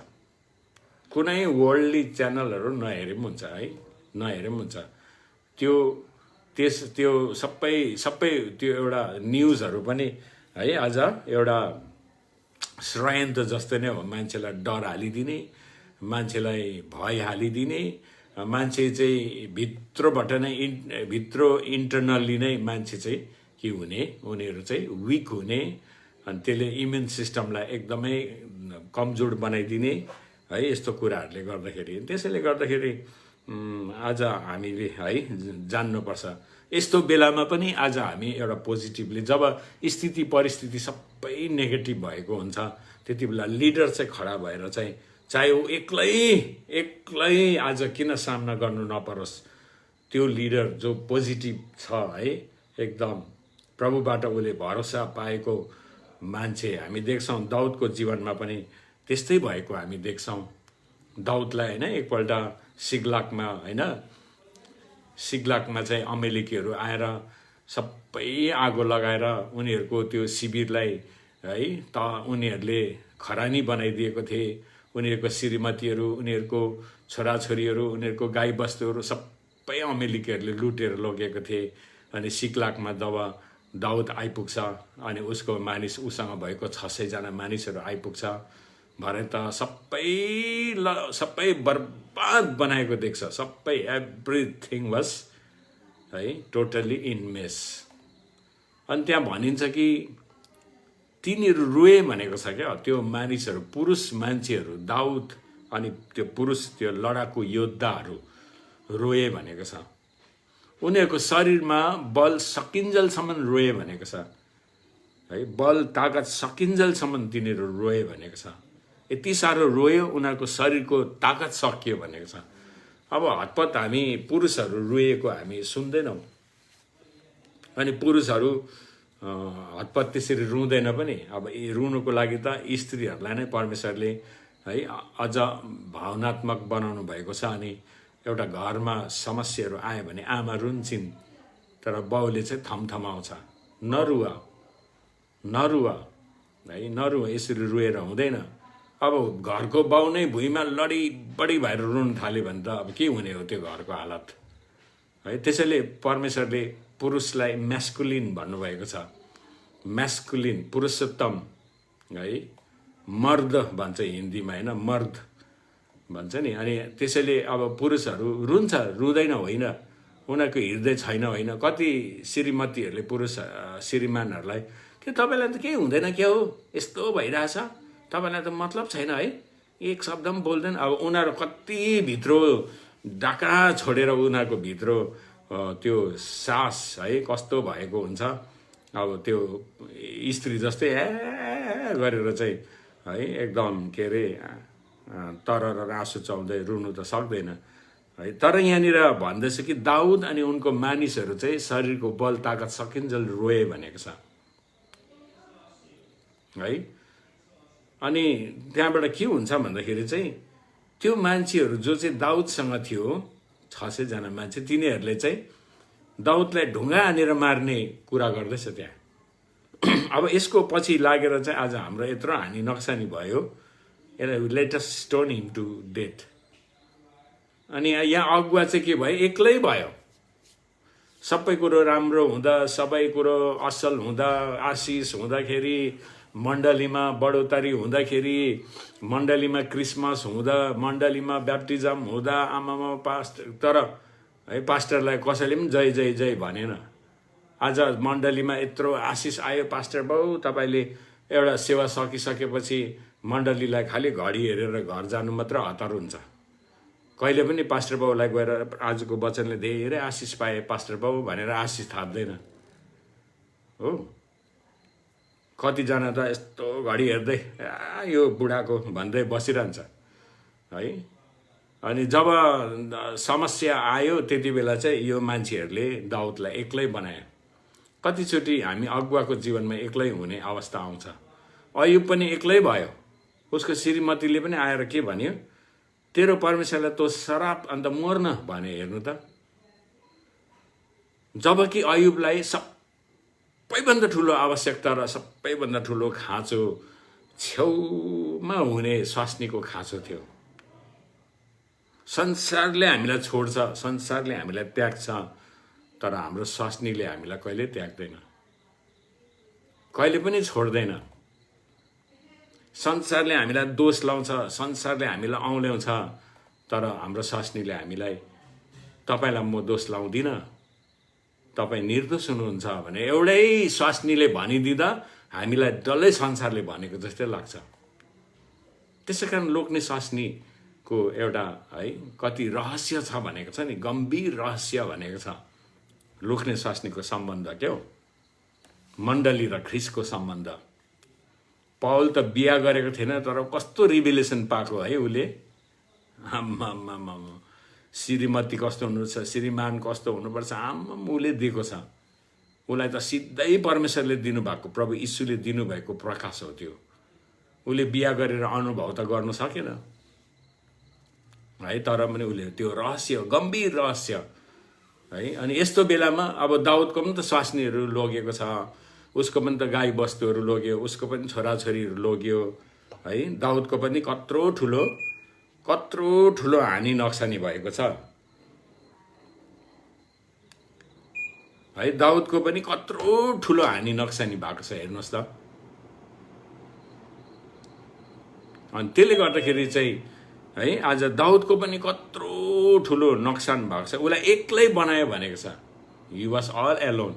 कुनै वर्ल्डली च्यानलहरू नहेरे पनि हुन्छ है, नहेरे पनि हुन्छ। त्यो सबै त्यो एउटा न्युजहरू पनि है आज एउटा षड्यन्त्र जस्तो नै हो। मान्छेलाई डर हालिदिने, मान्छेलाई भय हालिदिने, मान्छे चाहिँ भित्रबाट नै इन्टरनल्ली नै मान्छे चाहिँ के हुने, उनीहरू चाहिँ विक हुने, अनि त्यसले इम्युन सिस्टमलाई एकदमै कमजोर बनाइदिने है, यस्तो कुराहरूले गर्दाखेरि। त्यसैले गर्दाखेरि आज हामीले है जान्नुपर्छ। यस्तो बेलामा पनि आज हामी एउटा पोजिटिभली, जब स्थिति परिस्थिति सबै नेगेटिभ भएको हुन्छ, त्यति बेला लिडर चाहिँ खडा भएर चाहिँ, चाहे ऊ एक्लै आज किन सामना गर्नु नपरोस्, त्यो लिडर जो पोजिटिभ छ है, एकदम प्रभुबाट उसले भरोसा पाएको मान्छे हामी देख्छौँ। दाउदको जीवनमा पनि त्यस्तै भएको हामी देख्छौँ। दाउदलाई होइन एकपल्ट सिग्लाकमा चाहिँ अमेलेकीहरू आएर सबै आगो लगाएर उनीहरूको त्यो शिविरलाई है त उनीहरूले खरानी बनाइदिएको थिए। उनीहरूको श्रीमतीहरू, उनीहरूको छोराछोरीहरू, उनीहरूको गाईबस्तुहरू सबै अमेलेकीहरूले लुटेर लगेको थिए। अनि सिग्लागमा जब दाउद आइपुग्छ अनि उसको उसँग भएको 600 जना मानिसहरू आइपुग्छ भरे त सबै बर्बाद बनाएको देख्छ। सबै एभ्रिथिङ वाज है टोटली इन मेस। अनि त्यहाँ भनिन्छ कि तिनीहरू रोए भनेको छ क्या, त्यो मानिसहरू, पुरुष मान्छेहरू, दाउद अनि त्यो पुरुष त्यो लडाकु योद्धाहरू रोए भनेको छ। उनीहरूको शरीरमा बल सकिन्जेलसम्म रोए भनेको छ है, बल ताकत सकिन्जेलसम्म तिनीहरू रोए भनेको छ। यति साह्रो रोयो, उनीहरूको शरीरको ताकत सकियो भनेको छ। अब हतपत हामी पुरुषहरू रोएको हामी सुन्दैनौँ, अनि पुरुषहरू हतपत त्यसरी रुँदैन पनि। अब रुनुको लागि त स्त्रीहरूलाई नै परमेश्वरले है अझ भावनात्मक बनाउनु भएको छ। अनि एउटा घरमा समस्याहरू आयो भने आमा रुन्छिन्, तर बाउले चाहिँ थमथमाउँछ, नरुवा नरुवा है, नरुवा, यसरी रुएर हुँदैन। अब घरको बाउ नै भुइँमा लडी भएर रुन थाल्यो भने त अब के हुने हो त्यो घरको हालत है। त्यसैले परमेश्वरले पुरुषलाई म्यास्कुलिन भन्नुभएको छ, म्यास्कुलिन पुरुषोत्तम है, मर्द भन्छ हिन्दीमा होइन, मर्द भन्छ नि। अनि त्यसैले अब पुरुषहरू रुन्छ, रुँदैन होइन, उनीहरूको हृदय छैन होइन। कति श्रीमतीहरूले पुरुष श्रीमानहरूलाई त्यो तपाईँलाई त केही हुँदैन क्या हो, यस्तो भइरहेछ, तपाईँलाई त मतलब छैन है, एक शब्द पनि बोल्दैन। अब उनीहरू कति भित्र डाका छोडेर उनीहरूको भित्र त्यो सास है कस्तो भएको हुन्छ। अब त्यो स्त्री जस्तै गरेर चाहिँ है एकदम के अरे तरर आँसु चल्दै रुनु त सक्दैन है। तर यहाँनिर भन्दैछ कि दाउद अनि उनको मानिसहरू चाहिँ शरीरको बल ताकत सकिन्जेल रोए भनेको छ है। अनि त्यहाँबाट के हुन्छ भन्दाखेरि चाहिँ त्यो मान्छेहरू जो चाहिँ दाउदसँग थियो 600 जना मान्छे, तिनीहरूले चाहिँ दाउदलाई ढुङ्गा हानेर मार्ने कुरा गर्दैछ त्यहाँ। अब यसको पछि लागेर चाहिँ आज हाम्रो यत्रो हानि नक्सानी भयो, let us stone him to death. अनि यहाँ अगुवा चाहिँ के भयो, एक्लै भयो। सबै कुरो राम्रो हुँदा, सबै कुरो असल हुँदा, आशिष हुँदाखेरि, मण्डलीमा बढोत्तरी हुँदाखेरि, मण्डलीमा क्रिसमस हुँदा, मण्डलीमा ब्याप्टिजम हुँदा, आमामा पास्टर, तर है पास्टरलाई कसैले पनि जय जय जय भनेन। आज मण्डलीमा यत्रो आशिष आयो, पास्टर बाउ तपाईँले एउटा सेवा सकिसकेपछि मण्डलीलाई खालि घडी हेरेर घर जानु मात्र हतार हुन्छ। कहिले पनि पास्टर बाउलाई गएर आजको वचनले धेरै आशिष पाए पास्टर बाउ भनेर आशिष थाप्दैन हो। कतिजना त यस्तो घडी हेर्दै यो बुढाको भन्दै बसिरहन्छ है। अनि जब समस्या आयो त्यति बेला चाहिँ यो मान्छेहरूले दाउदलाई एक्लै बनायो। कतिचोटि हामी अगुवाको जीवनमा एक्लै हुने अवस्था आउँछ। अयुब पनि एक्लै भयो। उसको श्रीमतीले पनि आएर के भन्यो, तेरो परमेश्वरलाई तो शराब अन्त मर्न भने। हेर्नु त, जबकि अयुबलाई सबैभन्दा ठुलो आवश्यकता र सबैभन्दा ठुलो खाँचो छेउमा हुने स्वास्नीको खाँचो थियो। संसारले हामीलाई छोड्छ, संसारले हामीलाई त्याग्छ, तर हाम्रो स्वास्नीले हामीलाई कहिले त्याग्दैन, कहिले पनि छोड्दैन। संसारले हामीलाई दोष लाउँछ, संसारले हामीलाई औँल्याउँछ, तर हाम्रो स्वास्नीले हामीलाई, तपाईँलाई म दोष लाउँदिनँ, तपाईँ निर्दोष हुनुहुन्छ भने एउटै स्वास्नीले भनिदिँदा हामीलाई डल्लै संसारले भनेको जस्तै लाग्छ। त्यसै कारण लोग्ने स्वास्नीको एउटा है कति रहस्य छ भनेको छ नि, गम्भीर रहस्य भनेको छ लोग्ने स्वास्नीको सम्बन्ध क्या हो, मण्डली र ख्रिसको सम्बन्ध। पौल त बिहा गरेको थिएन, तर कस्तो रिभिलेसन पाएको है उसले। आम्मामा श्रीमती कस्तो हुनुपर्छ, श्रीमान कस्तो हुनुपर्छ, आम्मा उसले दिएको छ। उसलाई त सिधै परमेश्वरले दिनुभएको, प्रभु यीशुले दिनुभएको प्रकाश हो त्यो। उसले बिहा गरेर अनुभव त गर्न सकेन है, तर पनि उसले त्यो रहस्य, गम्भीर रहस्य है। अनि यस्तो बेलामा अब दाउदको पनि त स्वास्नीहरू लोगेको छ, उसको पनि त गाई बस्तुहरू लोग्यो, उसको पनि छोराछोरीहरू लोग्यो है। दाउदको पनि कत्रो ठुलो हानि नक्सानी भएको छ है। दाउदको पनि कत्रो ठुलो हानि नक्सानी भएको छ, हेर्नुहोस् त। अनि त्यसले गर्दाखेरि चाहिँ है आज दाउदको पनि कत्रो ठुलो नोक्सान भएको छ। उसलाई एक्लै बनायो भनेको छ, ही वाज अल एलोन।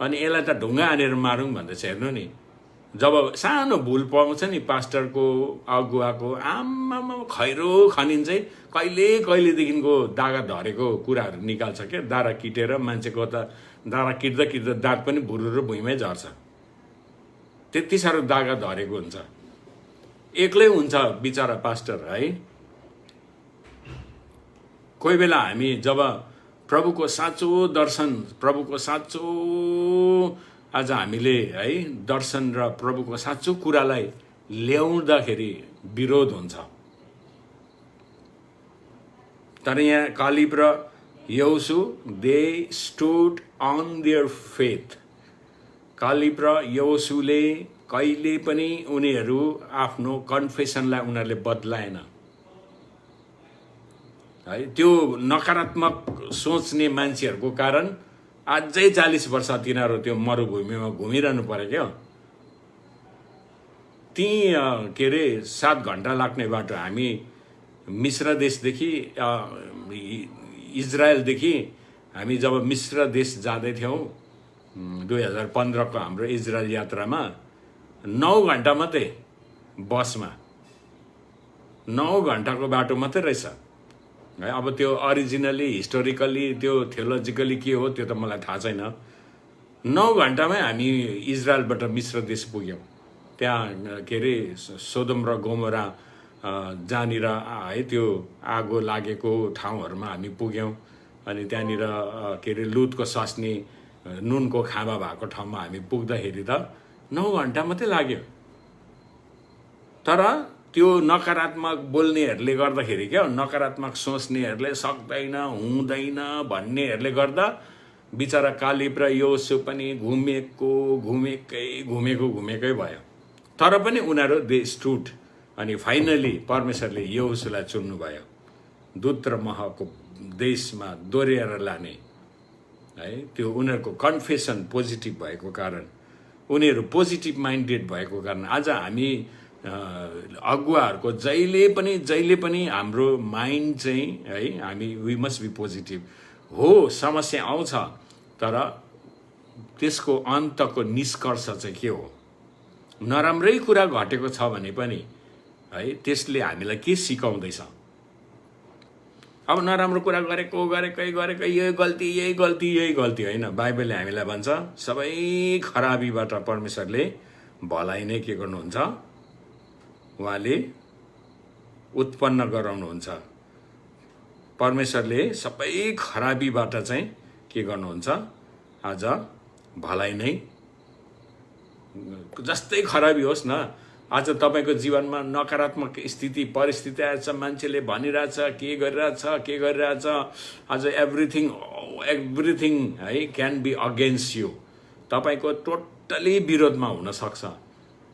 अनि यसलाई त ढुङ्गा हानेर मारौँ भन्दैछ। हेर्नु नि, जब सानो भुल पाउँछ नि पास्टरको अगुवाको, आम्मामा खैरो खनिन चाहिँ कहिलेदेखिको दागा धरेको कुराहरू निकाल्छ क्या। दारा किटेर मान्छेको त दारा किट्दा किट्दा दाँत पनि भुरुरु भुइँमै झर्छ, त्यति साह्रो दागा धरेको हुन्छ। एक्लै हुन्छ बिचरा पास्टर है। कोही बेला हामी जब प्रभुको साँचो दर्शन, प्रभुको साँचो आज हामीले है दर्शन र प्रभुको साँचो कुरालाई ल्याउँदाखेरि विरोध हुन्छ। तर यहाँ कालेब र यहोशू they stood on their faith. Caleb र यहोशूले कहिले पनि उनीहरू आफ्नो कन्फेसनलाई उनीहरूले बदलाएन है। त्यो नकारात्मक सोच्ने मान्छेहरूको कारण अझै 40 वर्ष तिनीहरू त्यो मरुभूमिमा घुमिरहनु पर्यो क्या। त्यहीँ के अरे 7 घण्टा लाग्ने बाटो हामी मिश्र देशदेखि इजरायलदेखि हामी जब मिश्र देश जाँदै थियौँ 2015 को हाम्रो इजरायल यात्रामा 9 घण्टा मात्रै बसमा 9 घण्टाको बाटो मात्रै रहेछ है। अब त्यो ओरिजिनली हिस्टोरिकली त्यो थियोलोजिकली के हो त्यो त मलाई थाहा छैन। 9 घण्टामै हामी इजरायलबाट मिश्र देश पुग्यौँ। त्यहाँ के अरे सोदोम र गोमोरा जहाँनिर है त्यो आगो लागेको ठाउँहरूमा हामी पुग्यौँ। अनि त्यहाँनिर के अरे लुतको सस्नी नुनको खाँबा भएको ठाउँमा हामी पुग्दाखेरि त 9 घण्टा मात्रै लाग्यो। तर त्यो नकारात्मक बोल्नेहरूले गर्दाखेरि क्या, नकारात्मक सोच्नेहरूले सक्दैन हुँदैन भन्नेहरूले गर्दा बिचरा कालेब र यहोशू पनि घुमेकै भयो। तर पनि उनीहरू दे स्टुड। अनि फाइनली परमेश्वरले यहोशूलाई चुन्नुभयो दूत र महको देशमा दोहोऱ्याएर लाने है। त्यो उनीहरूको कन्फेसन पोजिटिभ भएको कारण, उनीहरू पोजिटिभ माइन्डेड भएको कारण आज हामी अगुवाहरूको जहिले पनि हाम्रो माइन्ड चाहिँ है, हामी वी मस्ट बी पोजिटिभ। हो समस्या आउँछ तर त्यसको अन्तको निष्कर्ष चाहिँ के हो? नराम्रै कुरा घटेको छ भने पनि है त्यसले हामीलाई के सिकाउँदैछ? अब नराम्रो कुरा गरेकै यही गल्ती होइन। बाइबलले हामीलाई भन्छ सबै खराबीबाट परमेश्वरले भलाइ नै के गर्नुहुन्छ? उहाँले उत्पन्न गराउनुहुन्छ। परमेश्वरले सबै खराबीबाट चाहिँ के गर्नुहुन्छ? आज भलाइ नै, जस्तै खराबी होस् न, आज तपाईँको जीवनमा नकारात्मक स्थिति परिस्थिति आएछ, मान्छेले भनिरहेछ के गरिरहेछ, आज एभ्रिथिङ है क्यान बी अगेन्स्ट यु। तपाईँको टोटली विरोधमा हुनसक्छ।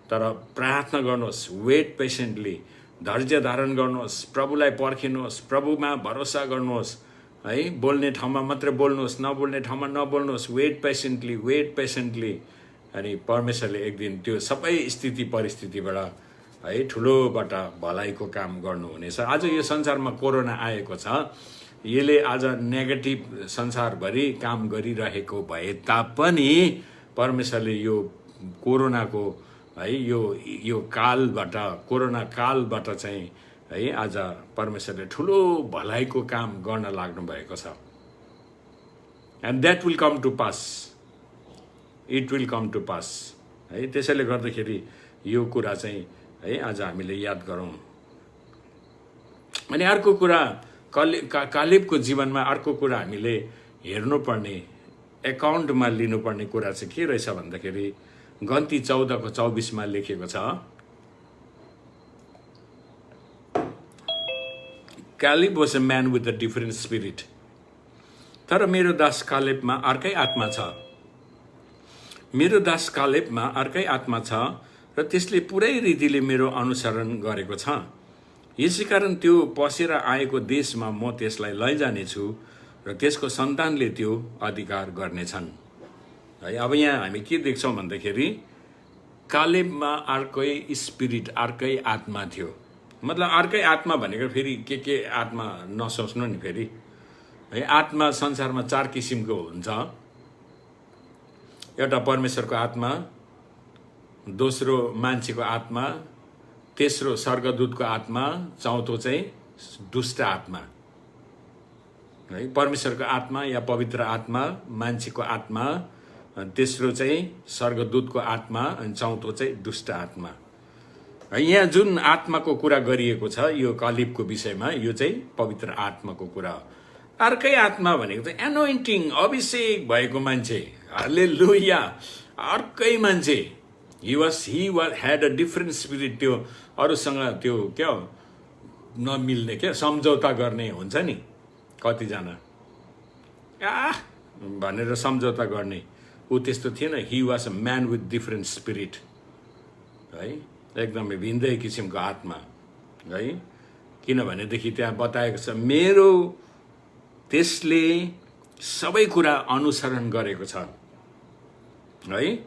तर प्रार्थना गर्नुहोस्, वेट पेसेन्टली, धैर्य धारण गर्नुहोस्, प्रभुलाई पर्खिनुहोस्, प्रभुमा भरोसा गर्नुहोस् है। बोल्ने ठाउँमा मात्रै बोल्नुहोस्, नबोल्ने ठाउँमा नबोल्नुहोस्। वेट पेसेन्टली अनि परमेश्वरले एक दिन त्यो सबै स्थिति परिस्थितिबाट है ठुलोबाट भलाइको काम गर्नुहुनेछ। आज यो संसारमा कोरोना आएको छ, यसले आज नेगेटिभ संसारभरि काम गरिरहेको भए तापनि परमेश्वरले यो कोरोनाको है यो कालबाट, कोरोना कालबाट चाहिँ है आज परमेश्वरले ठुलो भलाइको काम गर्न लाग्नु भएको छ। And that will come to pass, it will come to pass है। त्यसैले गर्दाखेरि यो कुरा चाहिँ है आज हामीले याद गरौँ। अनि अर्को कुरा कालेबको जीवनमा अर्को कुरा हामीले हेर्नुपर्ने, एकाउन्टमा लिनुपर्ने कुरा चाहिँ के रहेछ भन्दाखेरि गन्ती 14:24 लेखेको छ, Caleb was a man with a different spirit. तर मेरो दास कालेबमा अर्कै आत्मा छ, मेरो दास कालेबमा अर्कै आत्मा छ र त्यसले पुरै रीतिले मेरो अनुसरण गरेको छ। यसै कारण त्यो पसेर आएको देशमा म त्यसलाई लैजानेछु र त्यसको सन्तानले त्यो अधिकार गर्नेछन् है। अब यहाँ हामी के देख्छौँ भन्दाखेरि कालेबमा अर्कै स्पिरिट, अर्कै आत्मा थियो। मतलब अर्कै आत्मा भनेको फेरि के आत्मा नसोच्नु नि फेरि है। आत्मा संसारमा 4 किसिमको हुन्छ। एउटा परमेश्वरको आत्मा, दोस्रो मान्छेको आत्मा, तेस्रो स्वर्गदूतको आत्मा, चौथो चाहिँ दुष्ट आत्मा है। परमेश्वरको आत्मा या पवित्र आत्मा, मान्छेको आत्मा, तेस्रो चाहिँ स्वर्गदूतको आत्मा, अनि चौथो चाहिँ दुष्ट आत्मा है। यहाँ जुन आत्माको कुरा गरिएको छ यो कालेबको विषयमा, यो चाहिँ पवित्र आत्माको कुरा हो। अर्कै आत्मा भनेको चाहिँ एनोइन्टिङ, अभिषेक भएको मान्छे, हालेलुया, अर्कै मान्छे। he had a different spirit। त्यो अरूसँग त्यो क्या नमिल्ने, क्या सम्झौता गर्ने हुन्छ नि, कतिजना भनेर सम्झौता गर्ने ऊ त्यस्तो थिएन। He was a man with different spirit है, एकदमै भिन्दै किसिमको आत्मा है। किनभनेदेखि त्यहाँ बताएको छ मेरो त्यसले सबै कुरा अनुसरण गरेको छ है।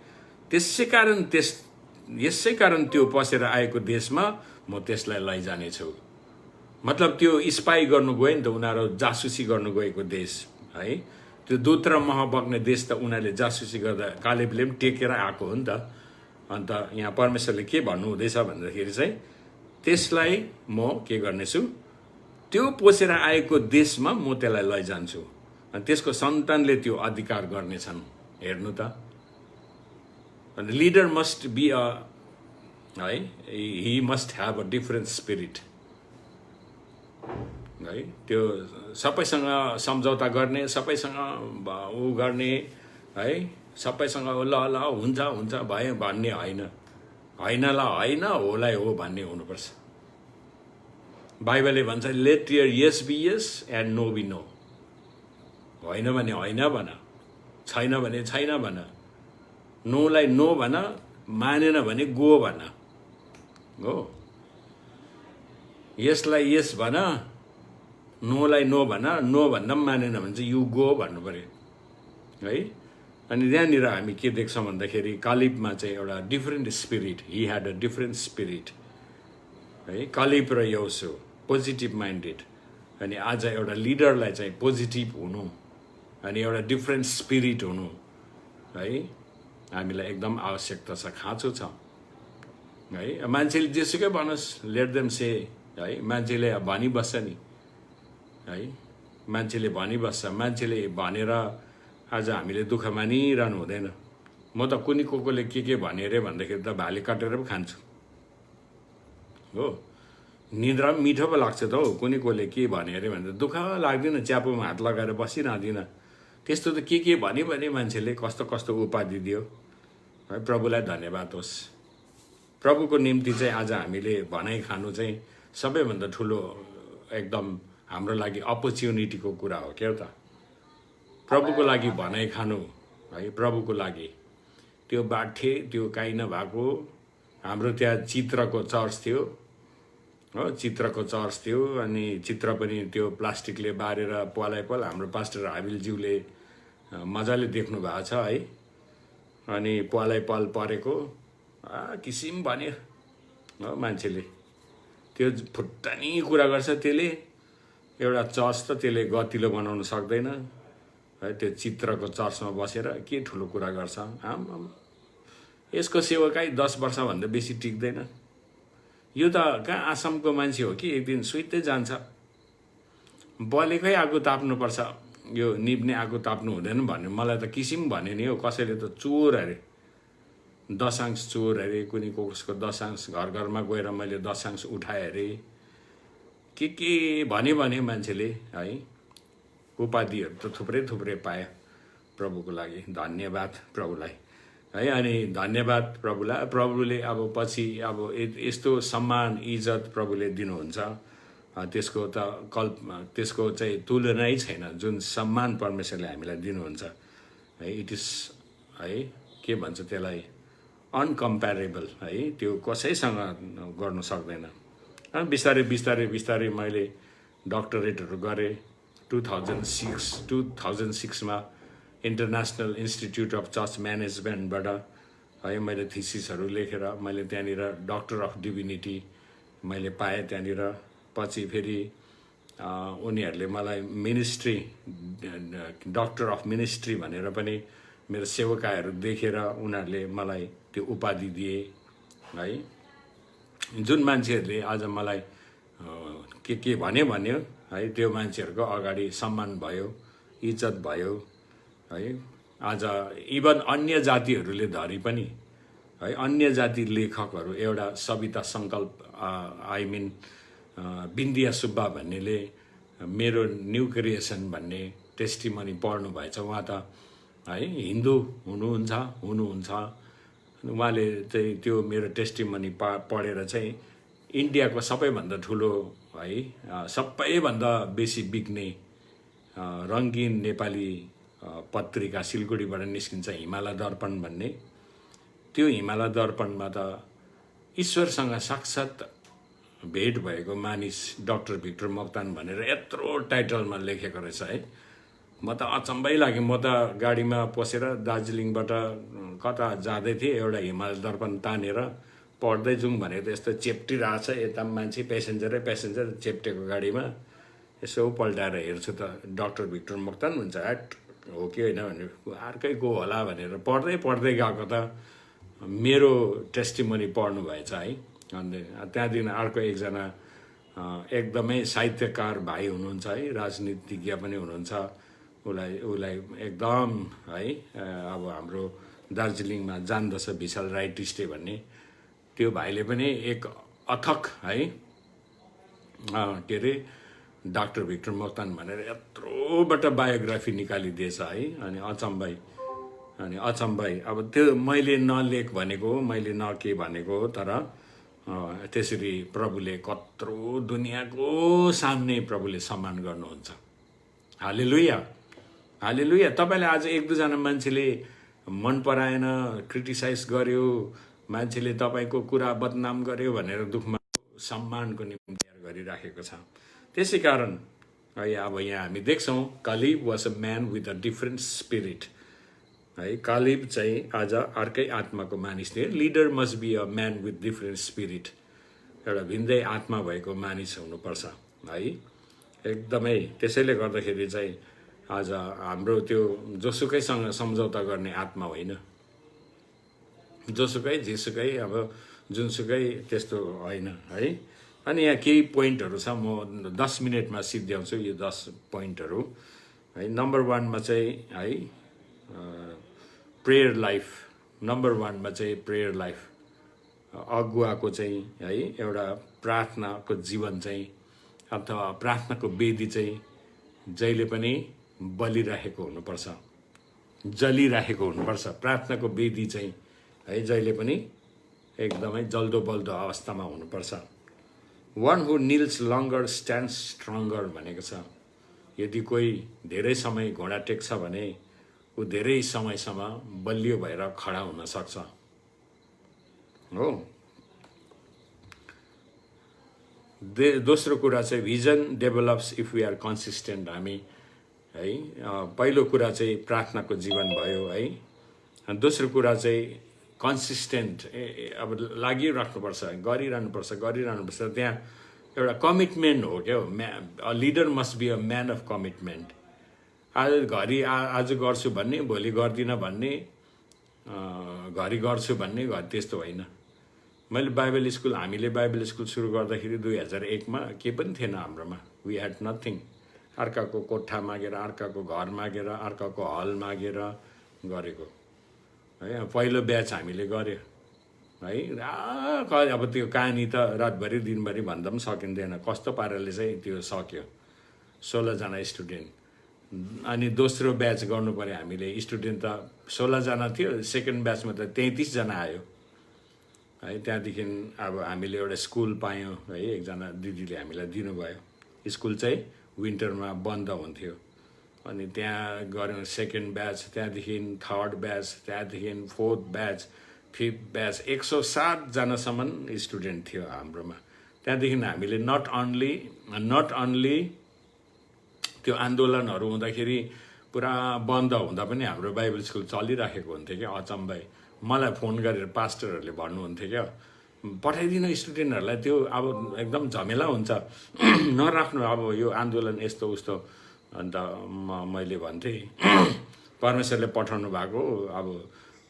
यसै कारण त्यो पसेर आएको देशमा म त्यसलाई लैजानेछु। मतलब त्यो स्पाई गर्नु गयो नि त, उनीहरू जासुसी गर्नु गएको देश है। त्यो दूत र मह बग्ने देश त उनीहरूले जासुसी गर्दा कालेबले पनि टेकेर आएको हो नि त। अन्त यहाँ परमेश्वरले के भन्नुहुँदैछ भन्दाखेरि चाहिँ त्यसलाई म के गर्नेछु, त्यो पसेर आएको देशमा म त्यसलाई लैजान्छु अनि त्यसको सन्तानले त्यो अधिकार गर्नेछन्। हेर्नु त, अनि लिडर मस्ट बी अ है, he must have a different spirit है। त्यो सबैसँग सम्झौता गर्ने, सबैसँग ऊ गर्ने है, सबैसँग ल ल हुन्छ हुन्छ भयो भन्ने होइन, होइनलाई होइन होलाई हो भन्ने हुनुपर्छ। बाइबलले भन्छ let your yes be yes and no be no. होइन भने होइन भन, छैन भने छैन भन, नोलाई नो भन, मानेन भने गो भन हो। यसलाई यस भन, नोलाई नो भन, नो भन्दा पनि मानेन भने चाहिँ यु गो भन्नु पर्यो है। अनि त्यहाँनिर हामी के देख्छौँ भन्दाखेरि कालिबमा चाहिँ एउटा different spirit, he had a different spirit है। कालिब र यहोसु पोजिटिभ माइन्डेड, अनि आज एउटा लिडरलाई चाहिँ पोजिटिभ हुनु अनि एउटा डिफ्रेन्ट स्पिरिट हुनु है हामीलाई एकदम आवश्यकता छ, खाँचो छ है। मान्छेले जेसुकै बनोस्, लेट देम से है। मान्छेले भनिबस्छ नि है, मान्छेले भनिबस्छ, मान्छेले भनेर आज हामीले दुःख मानिरहनु हुँदैन। म त कुनै कोले के भने अरे भन्दाखेरि त भाले काटेर पो खान्छु हो। निद्रा पनि मिठो पो लाग्छ त हौ। कुनै कोले के भने अरे भनेर दुःख लाग्दैन, च्यापोमा हात लगाएर बसिरहँदिनँ। त्यस्तो त के भन्यो भने मान्छेले कस्तो कस्तो उपाधि दियो है। प्रभुलाई धन्यवाद होस्। प्रभुको निम्ति चाहिँ आज हामीले भनाइ खानु चाहिँ सबैभन्दा ठुलो एकदम हाम्रो लागि अपर्च्युनिटीको कुरा हो क्या त। प्रभुको लागि भनाइ खानु है, प्रभुको लागि। त्यो बाठे त्यो काहीँ नभएको हाम्रो त्यहाँ चित्रको चर्च थियो हो, चित्रको चर्च थियो। अनि चित्र पनि त्यो प्लास्टिकले बारेर पलाइ पल हाम्रो पास्टर हाबिलज्यूले मजाले देख्नु भएको छ है। अनि पलाइ पल परेको किसिम भन्यो हो मान्छेले, त्यो फुट्टानी कुरा गर्छ। त्यसले एउटा चर्च त त्यसले गतिलो बनाउन सक्दैन है। त्यो चित्रको चर्चमा बसेर के ठुलो कुरा गर्छ। यसको सेवकाई 10 वर्षभन्दा बेसी टिक्दैन। यो त कहाँ आसामको मान्छे हो कि एक दिन सुइत्तै जान्छ। बलेकै आगो ताप्नुपर्छ, यो निप्ने आगो ताप्नु हुँदैन भन्ने मलाई त किसिम भन्यो नि हो। कसैले त चोर अरे, दशांश चोर अरे, कुनै कसको दशांश घर घरमा गएर मैले दशांश उठाएँ अरे, के भन्यो मान्छेले है। उपाधिहरू त थुप्रै थुप्रै पायो। प्रभुको लागि धन्यवाद प्रभुलाई है। अनि धन्यवाद प्रभुलाई। प्रभुले अब पछि अब यस्तो सम्मान इज्जत प्रभुले दिनुहुन्छ, त्यसको त त्यसको चाहिँ तुलनै छैन। जुन सम्मान परमेश्वरले हामीलाई दिनुहुन्छ है, इट इज है के भन्छ त्यसलाई, अनकम्प्यारेबल है। त्यो कसैसँग गर्नु सक्दैन। अनि बिस्तारै मैले डक्टरेटहरू गरेँ। 2006मा इन्टरनेसनल इन्स्टिट्युट अफ चर्च म्यानेजमेन्टबाट है मैले थिसिसहरू लेखेर मैले त्यहाँनिर डक्टर अफ डिभिनिटी मैले पाएँ त्यहाँनिर। पछि फेरि उनीहरूले मलाई मिनिस्ट्री, डक्टर अफ मिनिस्ट्री भनेर पनि मेरो सेवकाहरू देखेर उनीहरूले मलाई त्यो उपाधि दिए है। जुन मान्छेहरूले आज मलाई के भन्यो है, त्यो मान्छेहरूको अगाडि सम्मान भयो, इज्जत भयो है। आज इभन अन्य जातिहरूले धरि पनि है, अन्य जाति लेखकहरू, एउटा सविता सङ्कल्प आई मिन बिन्दिया सुब्बा भन्नेले मेरो न्यू क्रिएसन भन्ने टेस्टिमनी पढ्नु भएछ। उहाँ त है हिन्दू हुनुहुन्छ। उहाँले चाहिँ त्यो मेरो टेस्टिमनी पढेर चाहिँ इन्डियाको सबैभन्दा ठुलो है, सबैभन्दा बेसी बिक्ने रङ्गीन नेपाली पत्रिका सिलगढीबाट निस्किन्छ हिमालय दर्पण भन्ने। त्यो हिमालय दर्पणमा त ईश्वरसँग साक्षात् भेट भएको मानिस डाक्टर भिक्टर मोक्तान भनेर यत्रो टाइटलमा लेखेको रहेछ है। म त अचम्मै लाग्यो। म त गाडीमा पसेर दार्जिलिङबाट कता जाँदै थिएँ, एउटा हिमालय दर्पण तानेर पढ्दै जाउँ भनेको त यस्तो चेप्टिरहेछ, यता मान्छे प्यासेन्जर चेप्टेको गाडीमा यसो पल्टाएर हेर्छु त डाक्टर भिक्टर मोक्तान हुन्छ, ह्याट हो कि होइन भनेर अर्कै को होला भनेर पढ्दै गएको त मेरो टेस्टिमोनी पढ्नु भएछ है। अन्त त्यहाँदेखि अर्को एकजना एकदमै साहित्यकार भाइ हुनुहुन्छ है, राजनीतिज्ञ पनि हुनुहुन्छ, उसलाई एकदम है अब हाम्रो दार्जिलिङमा जान्दछ विशाल राई टिस्टे भन्ने, त्यो भाइले पनि एक अथक है के अरे डाक्टर भिक्टर मोक्तान भनेर यत्रोबाट बायोग्राफी निकालिदिएछ है। अनि अचम्बै अब त्यो मैले नलेख भनेको, मैले न के भनेको, तर त्यसरी प्रभुले कत्रो दुनियाँको सामने प्रभुले सम्मान गर्नुहुन्छ। हालेलुया हालेलुया। तपाईँले आज एक दुईजना मान्छेले मन पराएन, क्रिटिसाइज गर्यो, मान्छेले तपाईँको कुरा बदनाम गर्यो भनेर दुःखमा सम्मानको निम्ति तयार गरिराखेको छ। त्यसै कारण अब यहाँ हामी देख्छौँ Caleb was a man with a different spirit है। कालिब चाहिँ आज अर्कै आत्माको मानिस थियो। Leader must be a man with different spirit, एउटा भिन्दै आत्मा भएको मानिस हुनुपर्छ है एकदमै। त्यसैले गर्दाखेरि चाहिँ आज हाम्रो त्यो जोसुकैसँग सम्झौता गर्ने आत्मा होइन, जोसुकै जेसुकै अब जुनसुकै त्यस्तो होइन है। अनि यहाँ केही पोइन्टहरू छ, म 10 मिनटमा सिद्ध्याउँछु यो 10 पोइन्टहरू है। नम्बर 1मा चाहिँ है प्रेयर लाइफ, नम्बर 1मा चाहिँ प्रेयर लाइफ, अगुवाको चाहिँ है एउटा प्रार्थनाको जीवन चाहिँ अथवा प्रार्थनाको वेदी चाहिँ जहिले पनि बलिरहेको हुनुपर्छ, जलिरहेको हुनुपर्छ। प्रार्थनाको वेदी चाहिँ है जहिले पनि एकदमै जल्दो बल्दो अवस्थामा हुनुपर्छ। One who Nils लङ्गर stand stronger भनेको छ। यदि कोही धेरै समय घोडा टेक्छ भने ऊ धेरै समयसम्म बलियो भएर खडा हुन सक्छ हो। दोस्रो कुरा चाहिँ vision develops if we are consistent. हामी है पहिलो कुरा चाहिँ प्रार्थनाको जीवन भयो है। दोस्रो कुरा चाहिँ कन्सिस्टेन्ट, अब लागिराख्नुपर्छ, गरिरहनुपर्छ। त्यहाँ एउटा कमिटमेन्ट हो क्या। A leader must be a man of commitment. आज गर्छु भन्ने, भोलि गर्दिनँ भन्ने, घरि गर्छु भन्ने, त्यस्तो होइन। हामीले बाइबल स्कुल सुरु गर्दाखेरि 2001मा के पनि थिएन हाम्रोमा। We had nothing. अर्काको कोठा मागेर, अर्काको घर मागेर, अर्काको हल मागेर गरेको है। पहिलो ब्याच हामीले गर्यो है। अब त्यो कहानी त रातभरि दिनभरि भन्दा पनि सकिँदैन, कस्तो पाराले चाहिँ त्यो सक्यो। 16 जना स्टुडेन्ट। अनि दोस्रो ब्याच गर्नु पर्यो हामीले। स्टुडेन्ट त 16 जना थियो, सेकेन्ड ब्याचमा त 33 जना आयो है। त्यहाँदेखि अब हामीले एउटा स्कुल पायौँ है, एकजना दिदीले हामीलाई दिनुभयो। स्कुल चाहिँ विन्टरमा बन्द हुन्थ्यो। अनि त्यहाँ गऱ्यौँ सेकेन्ड ब्याच, त्यहाँदेखि थर्ड ब्याच, त्यहाँदेखि फोर्थ ब्याच, फिफ्थ ब्याच, 107 जनासम्म स्टुडेन्ट थियो हाम्रोमा। त्यहाँदेखि हामीले नट अन्ली त्यो आन्दोलनहरू हुँदाखेरि पुरा बन्द हुँदा पनि हाम्रो बाइबल स्कुल चलिराखेको हुन्थ्यो क्या। अचम्मै मलाई फोन गरेर पास्टरहरूले भन्नुहुन्थ्यो क्या, पठाइदिनु स्टुडेन्टहरूलाई, त्यो अब एकदम झमेला हुन्छ, नराख्नु, अब यो आन्दोलन यस्तो उस्तो। अन्त मैले भन्थेँ परमेश्वरले पठाउनु भएको, अब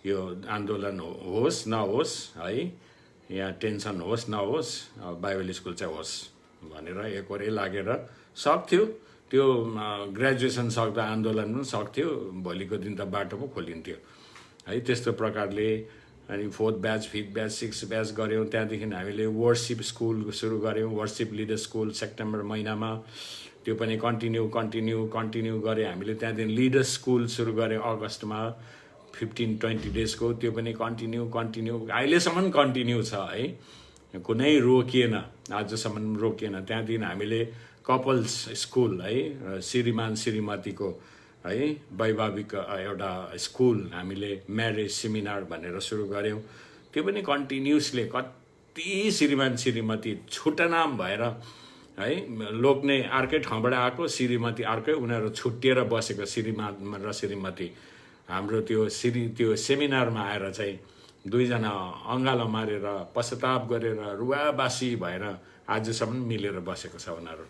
यो आन्दोलन होस् नहोस् है, यहाँ टेन्सन होस् नहोस्, बाइबल स्कुल चाहिँ होस् भनेर एकहोरै लागेर सक्थ्यो। त्यो ग्रेजुएसन सक्दा आन्दोलन पनि सक्थ्यो, भोलिको दिन त बाटो पो खोलिन्थ्यो है। त्यस्तो प्रकारले अनि fourth batch, fifth batch, sixth batch गऱ्यौँ। त्यहाँदेखि हामीले वर्सिप स्कुल सुरु गऱ्यौँ, वर्सिप लिडर स्कुल सेप्टेम्बर महिनामा। त्यो पनि कन्टिन्यू गऱ्यो हामीले। त्यहाँदेखि लिडर स्कुल सुरु गऱ्यौँ अगस्तमा, 15-20 डेजको। त्यो पनि कन्टिन्यू अहिलेसम्म कन्टिन्यू छ है, कुनै रोकिएन, आजसम्म रोकिएन। त्यहाँदेखि हामीले कपल्स स्कुल है, श्रीमान श्रीमतीको है वैवाहिक एउटा स्कुल हामीले म्यारेज सेमिनार भनेर सुरु गऱ्यौँ। त्यो पनि कन्टिन्युसली कति श्रीमान श्रीमती छुटनाम भएर है, लोग्ने अर्कै ठाउँबाट आएको, श्रीमती अर्कै, उनीहरू छुट्टिएर बसेको श्रीमान र श्रीमती हाम्रो त्यो सेमिनारमा आएर चाहिँ दुईजना अँगालो मारेर पश्चाताप गरेर रुवाबासी भएर आजसम्म मिलेर बसेको छ उनीहरू।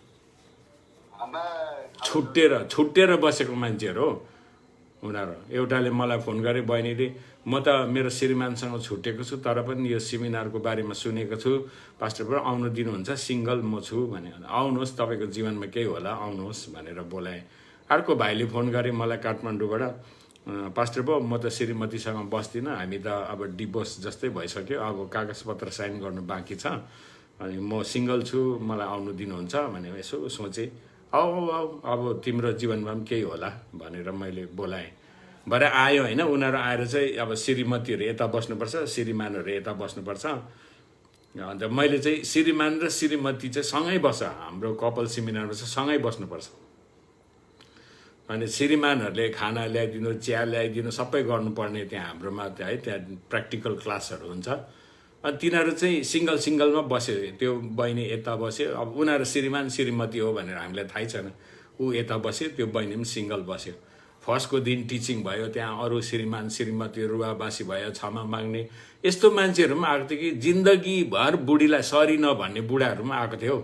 छुट्टिएर बसेको मान्छेहरू हो उनीहरू। एउटाले मलाई फोन गरे, बहिनीले म त मेरो श्रीमानसँग छुटेको छु, तर पनि यो सेमिनारको बारेमा सुनेको छु, पास्टर ब्रो आउनु दिनुहुन्छ, सिङ्गल म छु भने। आउनुहोस्, तपाईँको जीवनमा केही होला, आउनुहोस् भनेर बोलाएँ। अर्को भाइले फोन गरे मलाई काठमाडौँबाट, पास्टर ब्रो म त श्रीमतीसँग बस्दिनँ, हामी त अब डिभोर्स जस्तै भइसक्यो, अब कागजपत्र साइन गर्नु बाँकी छ, अनि म सिङ्गल छु, मलाई आउनु दिनुहुन्छ भने। यसो सोचेँ, आऊ अब तिम्रो जीवनमा पनि केही होला भनेर मैले बोलाएँ। भरे आयो होइन, उनीहरू आएर चाहिँ अब श्रीमतीहरू यता बस्नुपर्छ, श्रीमानहरू यता बस्नुपर्छ। अन्त मैले चाहिँ श्रीमान र श्रीमती चाहिँ सँगै बस्छ, हाम्रो कपाल सेमिनारमा चाहिँ सँगै बस्नुपर्छ। अनि श्रीमानहरूले खाना ल्याइदिनु, चिया ल्याइदिनु सबै गर्नुपर्ने त्यहाँ हाम्रोमा है, त्यहाँ प्र्याक्टिकल क्लासहरू हुन्छ। अनि तिनीहरू चाहिँ सिङ्गलमा बस्यो, त्यो बहिनी यता बस्यो। अब उनीहरू श्रीमान श्रीमती हो भनेर हामीलाई थाहै छैन, ऊ यता बस्यो, त्यो बहिनी पनि सिङ्गल बस्यो। फर्स्टको दिन टिचिङ भयो, त्यहाँ अरू श्रीमान श्रीमती रुवाबासी भयो, क्षमा माग्ने यस्तो मान्छेहरू पनि आएको थियो कि जिन्दगीभर बुढीलाई सरी नभन्ने बुढाहरू पनि आएको थियो।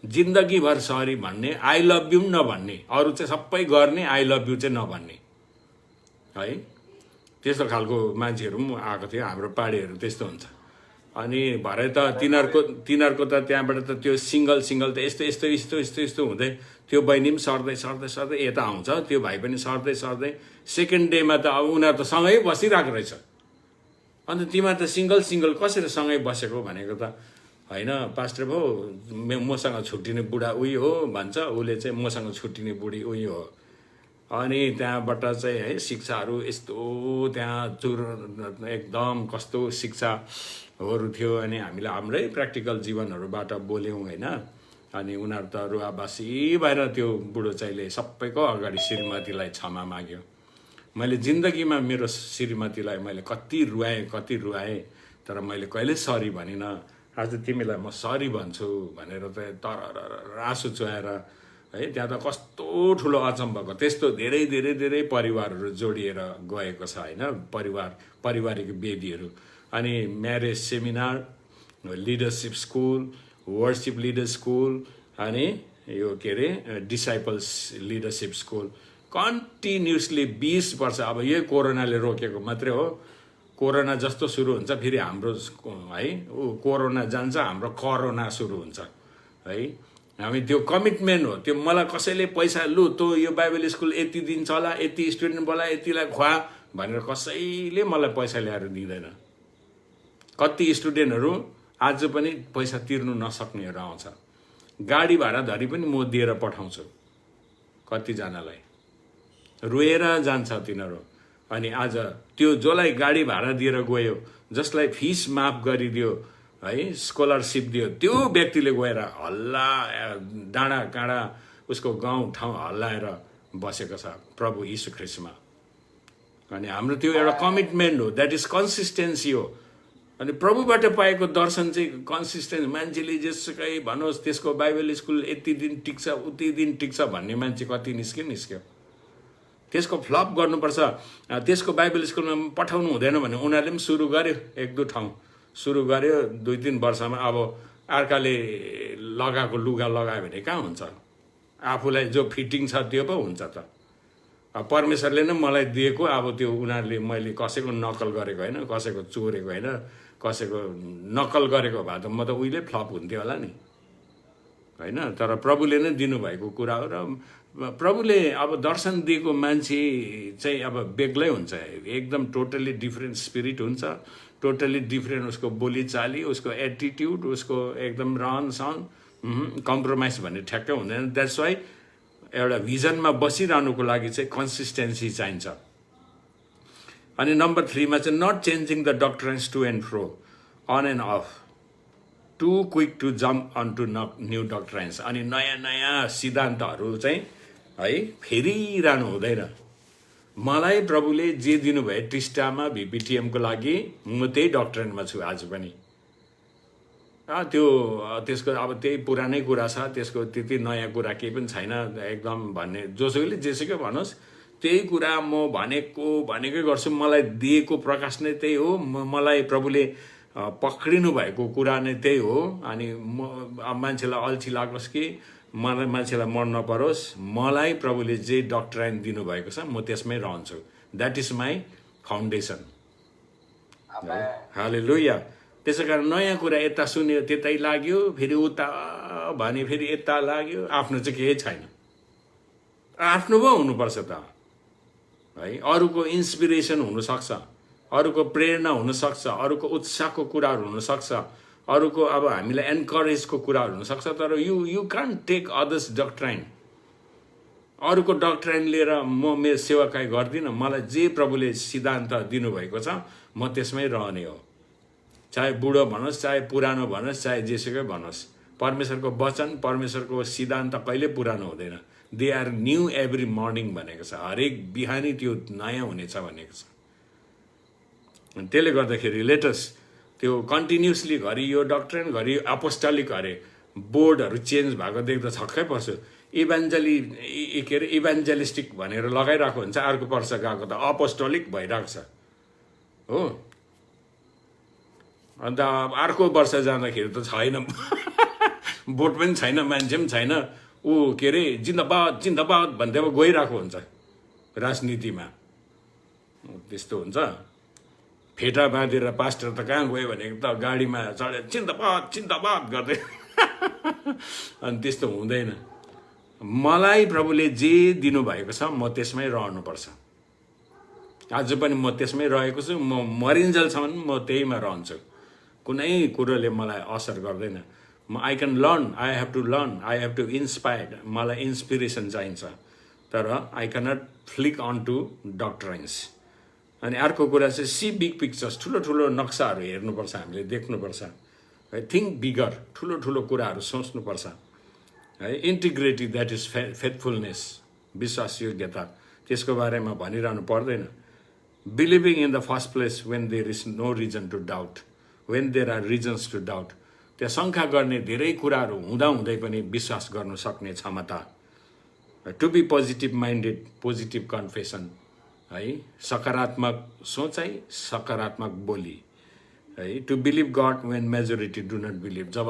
जिन्दगीभर सरी भन्ने, आई लभ यू पनि नभन्ने, अरू चाहिँ सबै गर्ने, आई लभ यू चाहिँ नभन्ने है, त्यस्तो खालको मान्छेहरू पनि आएको थियो। हाम्रो पाहाडीहरू त्यस्तो हुन्छ। अनि भरे त तिनीहरूको त त्यहाँबाट त त्यो सिङ्गल त यस्तो हुँदै त्यो बहिनी पनि सर्दै यता आउँछ, त्यो भाइ पनि सर्दै सेकेन्ड डेमा त अब उनीहरू त सँगै बसिरहेको रहेछ। अन्त तिमीहरू त सिङ्गल कसरी सँगै बसेको भनेको त होइन पास्टर भाउ, मसँग छुट्टिने बुढा उही हो भन्छ, उसले चाहिँ मसँग छुट्टिने बुढी उही हो। अनि त्यहाँबाट चाहिँ है शिक्षाहरू यस्तो त्यहाँ एकदम कस्तो शिक्षाहरू थियो। अनि हामीले हाम्रै प्र्याक्टिकल जीवनहरूबाट बोल्यौँ होइन। अनि उनीहरू त रुवाबासी भएर त्यो बुढो चाहिँले सबैको अगाडि श्रीमतीलाई क्षमा माग्यो। मैले जिन्दगीमा मेरो श्रीमतीलाई मैले कति रुवाएँ, तर मैले कहिले सरी भनिनँ। आज तिमीलाई म सरी भन्छु भनेर त तर आँसु चुहाएर है, त्यहाँ त कस्तो ठुलो अचम्मको त्यस्तो धेरै परिवारहरू जोडिएर गएको छ होइन, पारिवारिक वेदीहरू। अनि marriage seminar, leadership school, worship leader school, अनि यो के अरे डिसाइपल्स लिडरसिप स्कुल कन्टिन्युसली 20 वर्ष। अब यही कोरोनाले रोकेको मात्रै हो। कोरोना जस्तो सुरु हुन्छ फेरि हाम्रो है, कोरोना जान्छ, हाम्रो करोना सुरु हुन्छ है। हामी त्यो कमिटमेन्ट हो, त्यो मलाई कसैले पैसा लु तँ यो बाइबल स्कुल यति दिन चला, यति स्टुडेन्ट बोला, यतिलाई खुवा भनेर कसैले मलाई पैसा ल्याएर दिँदैन। कति स्टुडेन्टहरू आज पनि पैसा तिर्नु नसक्नेहरू आउँछ, गाडी भाडा धरी पनि म दिएर पठाउँछु कतिजनालाई, रोएर जान्छ तिनीहरू। अनि आज त्यो जसलाई गाडी भाडा दिएर गयो, जसलाई फिस माफ गरिदियो है, स्कलरसिप दियो, त्यो व्यक्तिले गएर हल्ला डाँडा काँडा उसको गाउँ ठाउँ हल्लाएर बसेको छ प्रभु यीशु ख्रीष्टमा। अनि हाम्रो त्यो एउटा कमिटमेन्ट हो, द्याट इज कन्सिस्टेन्सी हो। अनि प्रभुबाट पाएको दर्शन चाहिँ कन्सिस्टेन्स। मान्छेले जेसुकै भनोस् त्यसको बाइबल स्कुल यति दिन टिक्छ उति दिन टिक्छ भन्ने मान्छे कति निस्क्यो। त्यसको फ्लप गर्नुपर्छ, त्यसको बाइबल स्कुलमा पठाउनु हुँदैन भने उनीहरूले पनि सुरु गर्यो, 1-2 ठाउँ सुरु गर्यो। 2-3 वर्षमा अब अर्काले लगाएको लुगा लगायो भने कहाँ हुन्छ? आफूलाई जो फिटिङ छ त्यो पो हुन्छ त। परमेश्वरले नै मलाई दिएको, अब त्यो उनीहरूले, मैले कसैको नकल गरेको होइन, कसैको चोरेको होइन, कसैको नकल गरेको भए त म त उहिले फ्लप हुन्थ्यो होला नि होइन। तर प्रभुले नै दिनुभएको कुरा हो। र प्रभुले अब दर्शन दिएको मान्छे चाहिँ अब बेग्लै हुन्छ, एकदम टोटल्ली डिफ्रेन्ट स्पिरिट हुन्छ, टोटल्ली डिफ्रेन्ट उसको बोलीचाली, उसको एटिट्युड, उसको एकदम रहन सहन, कम्प्रोमाइज भन्ने ठ्याक्कै हुँदैन। द्याट्स वाइ एउटा भिजनमा बसिरहनुको लागि चाहिँ कन्सिस्टेन्सी चाहिन्छ। अनि नम्बर 3 मा चाहिँ not changing the doctrines to and fro, on and off too quick to jump on to new doctrines. अनि नयाँ नयाँ सिद्धान्तहरू चाहिँ है फेरिरहनु हुँदैन। मलाई प्रभुले जे दिनुभयो टिस्टामा भिपिटिएमको लागि म त्यही डक्ट्राइनमा छु आज पनि। त्यसको अब त्यही पुरानै कुरा छ, त्यसको त्यति नयाँ कुरा केही पनि छैन एकदम भन्ने। जोसुकैले जेसुकै भनोस् त्यही कुरा म भनेकै गर्छु। मलाई दिएको प्रकाश नै त्यही हो। मलाई प्रभुले पक्रिनु भएको कुरा नै त्यही हो। अनि मान्छेलाई अल्छी लागोस् कि मान्छेलाई मन नपरोस्, मलाई प्रभुले जे डक्ट्राइन दिनुभएको छ म त्यसमै रहन्छु। That is my foundation. Hallelujah. त्यसै कारण नयाँ कुरा यता सुन्यो त्यतै लाग्यो, फेरि उता भने फेरि यता लाग्यो, आफ्नो चाहिँ केही छैन। आफ्नो पो हुनुपर्छ त है। अरूको इन्सपिरेसन हुनसक्छ, अरूको प्रेरणा हुनसक्छ, अरूको उत्साहको कुराहरू हुनसक्छ, अरूको अब हामीलाई एन्करेजको कुराहरू हुनसक्छ। तर यु कान्ट टेक अदर्स डक्ट्राइन। अरूको डक्ट्राइन लिएर म मेरो सेवाकाई गर्दिनँ। मलाई जे प्रभुले सिद्धान्त दिनुभएको छ म त्यसमै रहने हो। चाहे बुढो भनोस्, चाहे पुरानो भनोस्, चाहे जेसुकै भनोस्, परमेश्वरको वचन, परमेश्वरको सिद्धान्त कहिले पुरानो हुँदैन। They are new every morning भनेको छ। हरेक बिहानी त्यो नयाँ हुनेछ भनेको छ। त्यसले गर्दाखेरि लेटस त्यो कन्टिन्युसली घरि यो डक्ट्रिन, घरि अपोस्टलिक अरे बोर्डहरू चेन्ज भएको देख्दा छक्कै पर्छु। इभान्जेलिस्टिक भनेर लगाइरहेको हुन्छ, अर्को वर्ष गएको त अपोस्टलिक भइरहेको छ हो। अन्त अर्को वर्ष जाँदाखेरि त छैन बोर्ड पनि छैन, मान्छे पनि छैन। ऊ के अरे जिन्दाबाद जिन्दाबाद भन्दै अब गइरहेको हुन्छ राजनीतिमा। त्यस्तो हुन्छ। फेटा बाँधेर पास्टर त कहाँ गयो भनेको त गाडीमा चढेर जिन्दाबाद जिन्दाबाद गर्दै अनि त्यस्तो हुँदैन। मलाई प्रभुले जे दिनुभएको छ म त्यसमै रहनुपर्छ। आज पनि म त्यसमै रहेको छु। म मरिन्जेलसम्म म त्यहीमा रहन्छु। कुनै कुरोले मलाई असर गर्दैन। I can learn, I have to learn, I have to inspire. मलाई इन्सपिरेसन चाहिन्छ, तर I cannot flick on to doctrines. अनि अर्को कुरा चाहिँ सी बिग पिक्चर्स, ठुलो ठुलो नक्साहरू हेर्नुपर्छ, हामीले देख्नुपर्छ है। थिङ्क बिगर, ठुलो ठुलो कुराहरू सोच्नुपर्छ है। इन्टिग्रिटी, द्याट इज फेथफुलनेस, विश्वासयोग्यता, त्यसको बारेमा भनिरहनु पर्दैन। Believing in the first place when there is no reason to doubt, when there are reasons to doubt. त्यहाँ शङ्का गर्ने धेरै कुराहरू हुँदाहुँदै पनि विश्वास गर्नु सक्ने क्षमता। To be positive minded, positive confession है। सकारात्मक सोचाइ, सकारात्मक बोली है। To believe God when majority do not believe. जब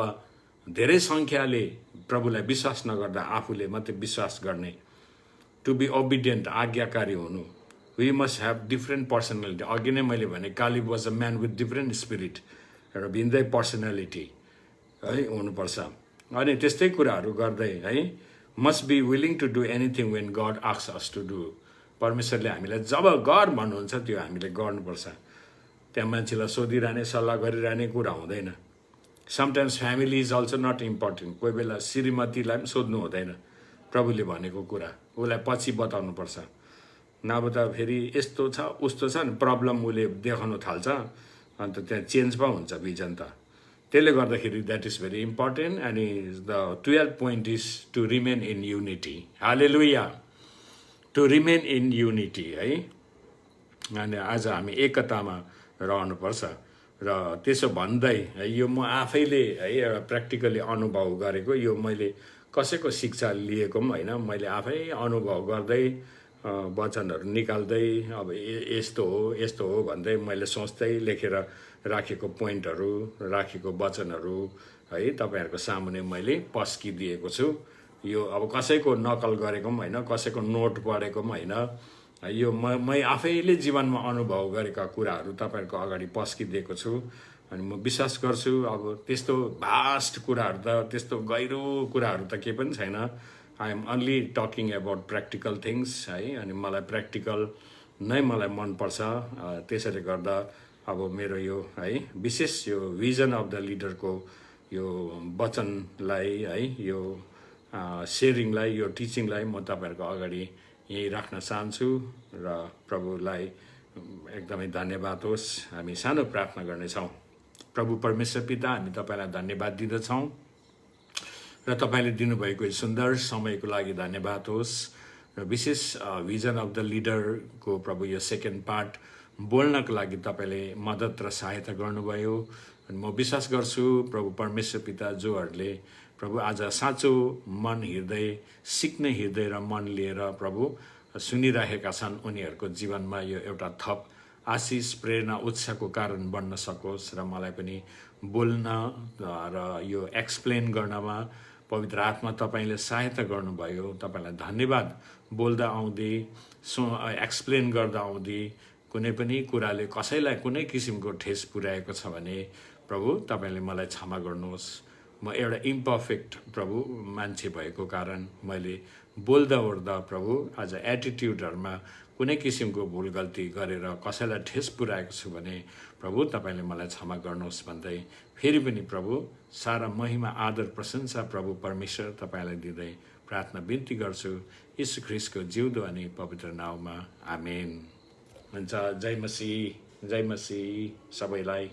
धेरै सङ्ख्याले प्रभुलाई विश्वास नगर्दा आफूले मात्रै विश्वास गर्ने। टु बी ओबिडियन्ट, आज्ञाकारी हुनु। We must have different personality. अघि नै मैले भने Caleb was a man with different spirit, एउटा भिन्दै पर्सनालिटी है हुनुपर्छ। अनि त्यस्तै कुराहरू गर्दै है। Must be willing to do anything when God asks us to do. परमेश्वरले हामीलाई जब गर भन्नुहुन्छ त्यो हामीले गर्नुपर्छ। त्यहाँ मान्छेलाई सोधिरहने, सल्लाह गरिरहने कुरा हुँदैन। Sometimes family is also not important. कोही बेला श्रीमतीलाई पनि सोध्नु हुँदैन प्रभुले भनेको कुरा, उसलाई पछि बताउनुपर्छ। नभए त फेरि यस्तो छ उस्तो छ नि प्रब्लम उसले देखाउनु थाल्छ, अन्त त्यहाँ चेन्ज पो हुन्छ भिजन त। त्यसले गर्दाखेरि द्याट इज भेरी इम्पोर्टेन्ट। अनि the 12th point is to remain in unity. Hallelujah. To remain in unity है। अनि आज हामी एकतामा रहनुपर्छ। र त्यसो भन्दै है, यो म आफैले है एउटा प्र्याक्टिकली अनुभव गरेको, यो मैले कसैको शिक्षा लिएको पनि होइन, मैले आफै अनुभव गर्दै वचनहरू निकाल्दै अब यस्तो हो भन्दै मैले सोच्दै लेखेर राखेको पोइन्टहरू, राखेको वचनहरू है तपाईँहरूको सामुने मैले पस्किदिएको छु। यो अब कसैको नकल गरेको पनि होइन, कसैको नोट पढेको पनि होइन। यो म आफैले जीवनमा अनुभव गरेका कुराहरू तपाईँहरूको अगाडि पस्किदिएको छु। अनि म विश्वास गर्छु अब त्यस्तो भास्ट कुराहरू त, त्यस्तो गहिरो कुराहरू त केही पनि छैन। I am only talking about practical things है। अनि मलाई प्र्याक्टिकल नै मलाई मनपर्छ। त्यसैले गर्दा अब मेरो यो है विशेष यो भिजन अफ द लिडरको यो वचनलाई है, यो सेयरिङलाई, यो टिचिङलाई म तपाईँहरूको अगाडि यहीँ राख्न चाहन्छु। र प्रभुलाई एकदमै धन्यवाद होस्। हामी सानो प्रार्थना गर्नेछौँ। प्रभु परमेश्वर पिता, हामी तपाईँलाई धन्यवाद दिँदछौँ र तपाईँले दिनुभएको सुन्दर समयको लागि धन्यवाद होस्। र विशेष भिजन अफ द लिडरको प्रभु यो सेकेन्ड पार्ट बोल्नको लागि तपाईँले मद्दत र सहायता गर्नुभयो। अनि म विश्वास गर्छु प्रभु परमेश्वर पिता, जोहरूले प्रभु आज साँचो मन हृदय, सिक्ने हृदय र मन लिएर प्रभु सुनिरहेका छन्, उनीहरूको जीवनमा यो एउटा थप आशिष, प्रेरणा, उत्साहको कारण बन्न सकोस्। र मलाई पनि बोल्न र यो एक्सप्लेन गर्नमा पवित्र आत्मा तपाईँले सहायता गर्नुभयो। तपाईँलाई धन्यवाद। बोल्दा आउँदै एक्सप्लेन गर्दा आउँदै कुनै पनि कुराले कसैलाई कुनै किसिमको ठेस पुर्याएको छ भने प्रभु तपाईँले मलाई क्षमा गर्नुहोस्। म एउटा इम्पर्फेक्ट प्रभु मान्छे भएको कारण मैले बोल्दा ओर्दा प्रभु आज एटिट्युडहरूमा कुनै किसिमको भुल गल्ती गरेर कसैलाई ठेस पुर्याएको छु भने प्रभु तपाईँले मलाई क्षमा गर्नुहोस् भन्दै फेरि पनि प्रभु सारा महिमा, आदर, प्रशंसा प्रभु परमेश्वर तपाईँलाई दिँदै प्रार्थना बिन्ती गर्छु यीशु ख्रीष्टको जिउँदो अनि पवित्र नाउँमा, आमेन। हुन्छ। जय मसीह, जय मसीह सबैलाई।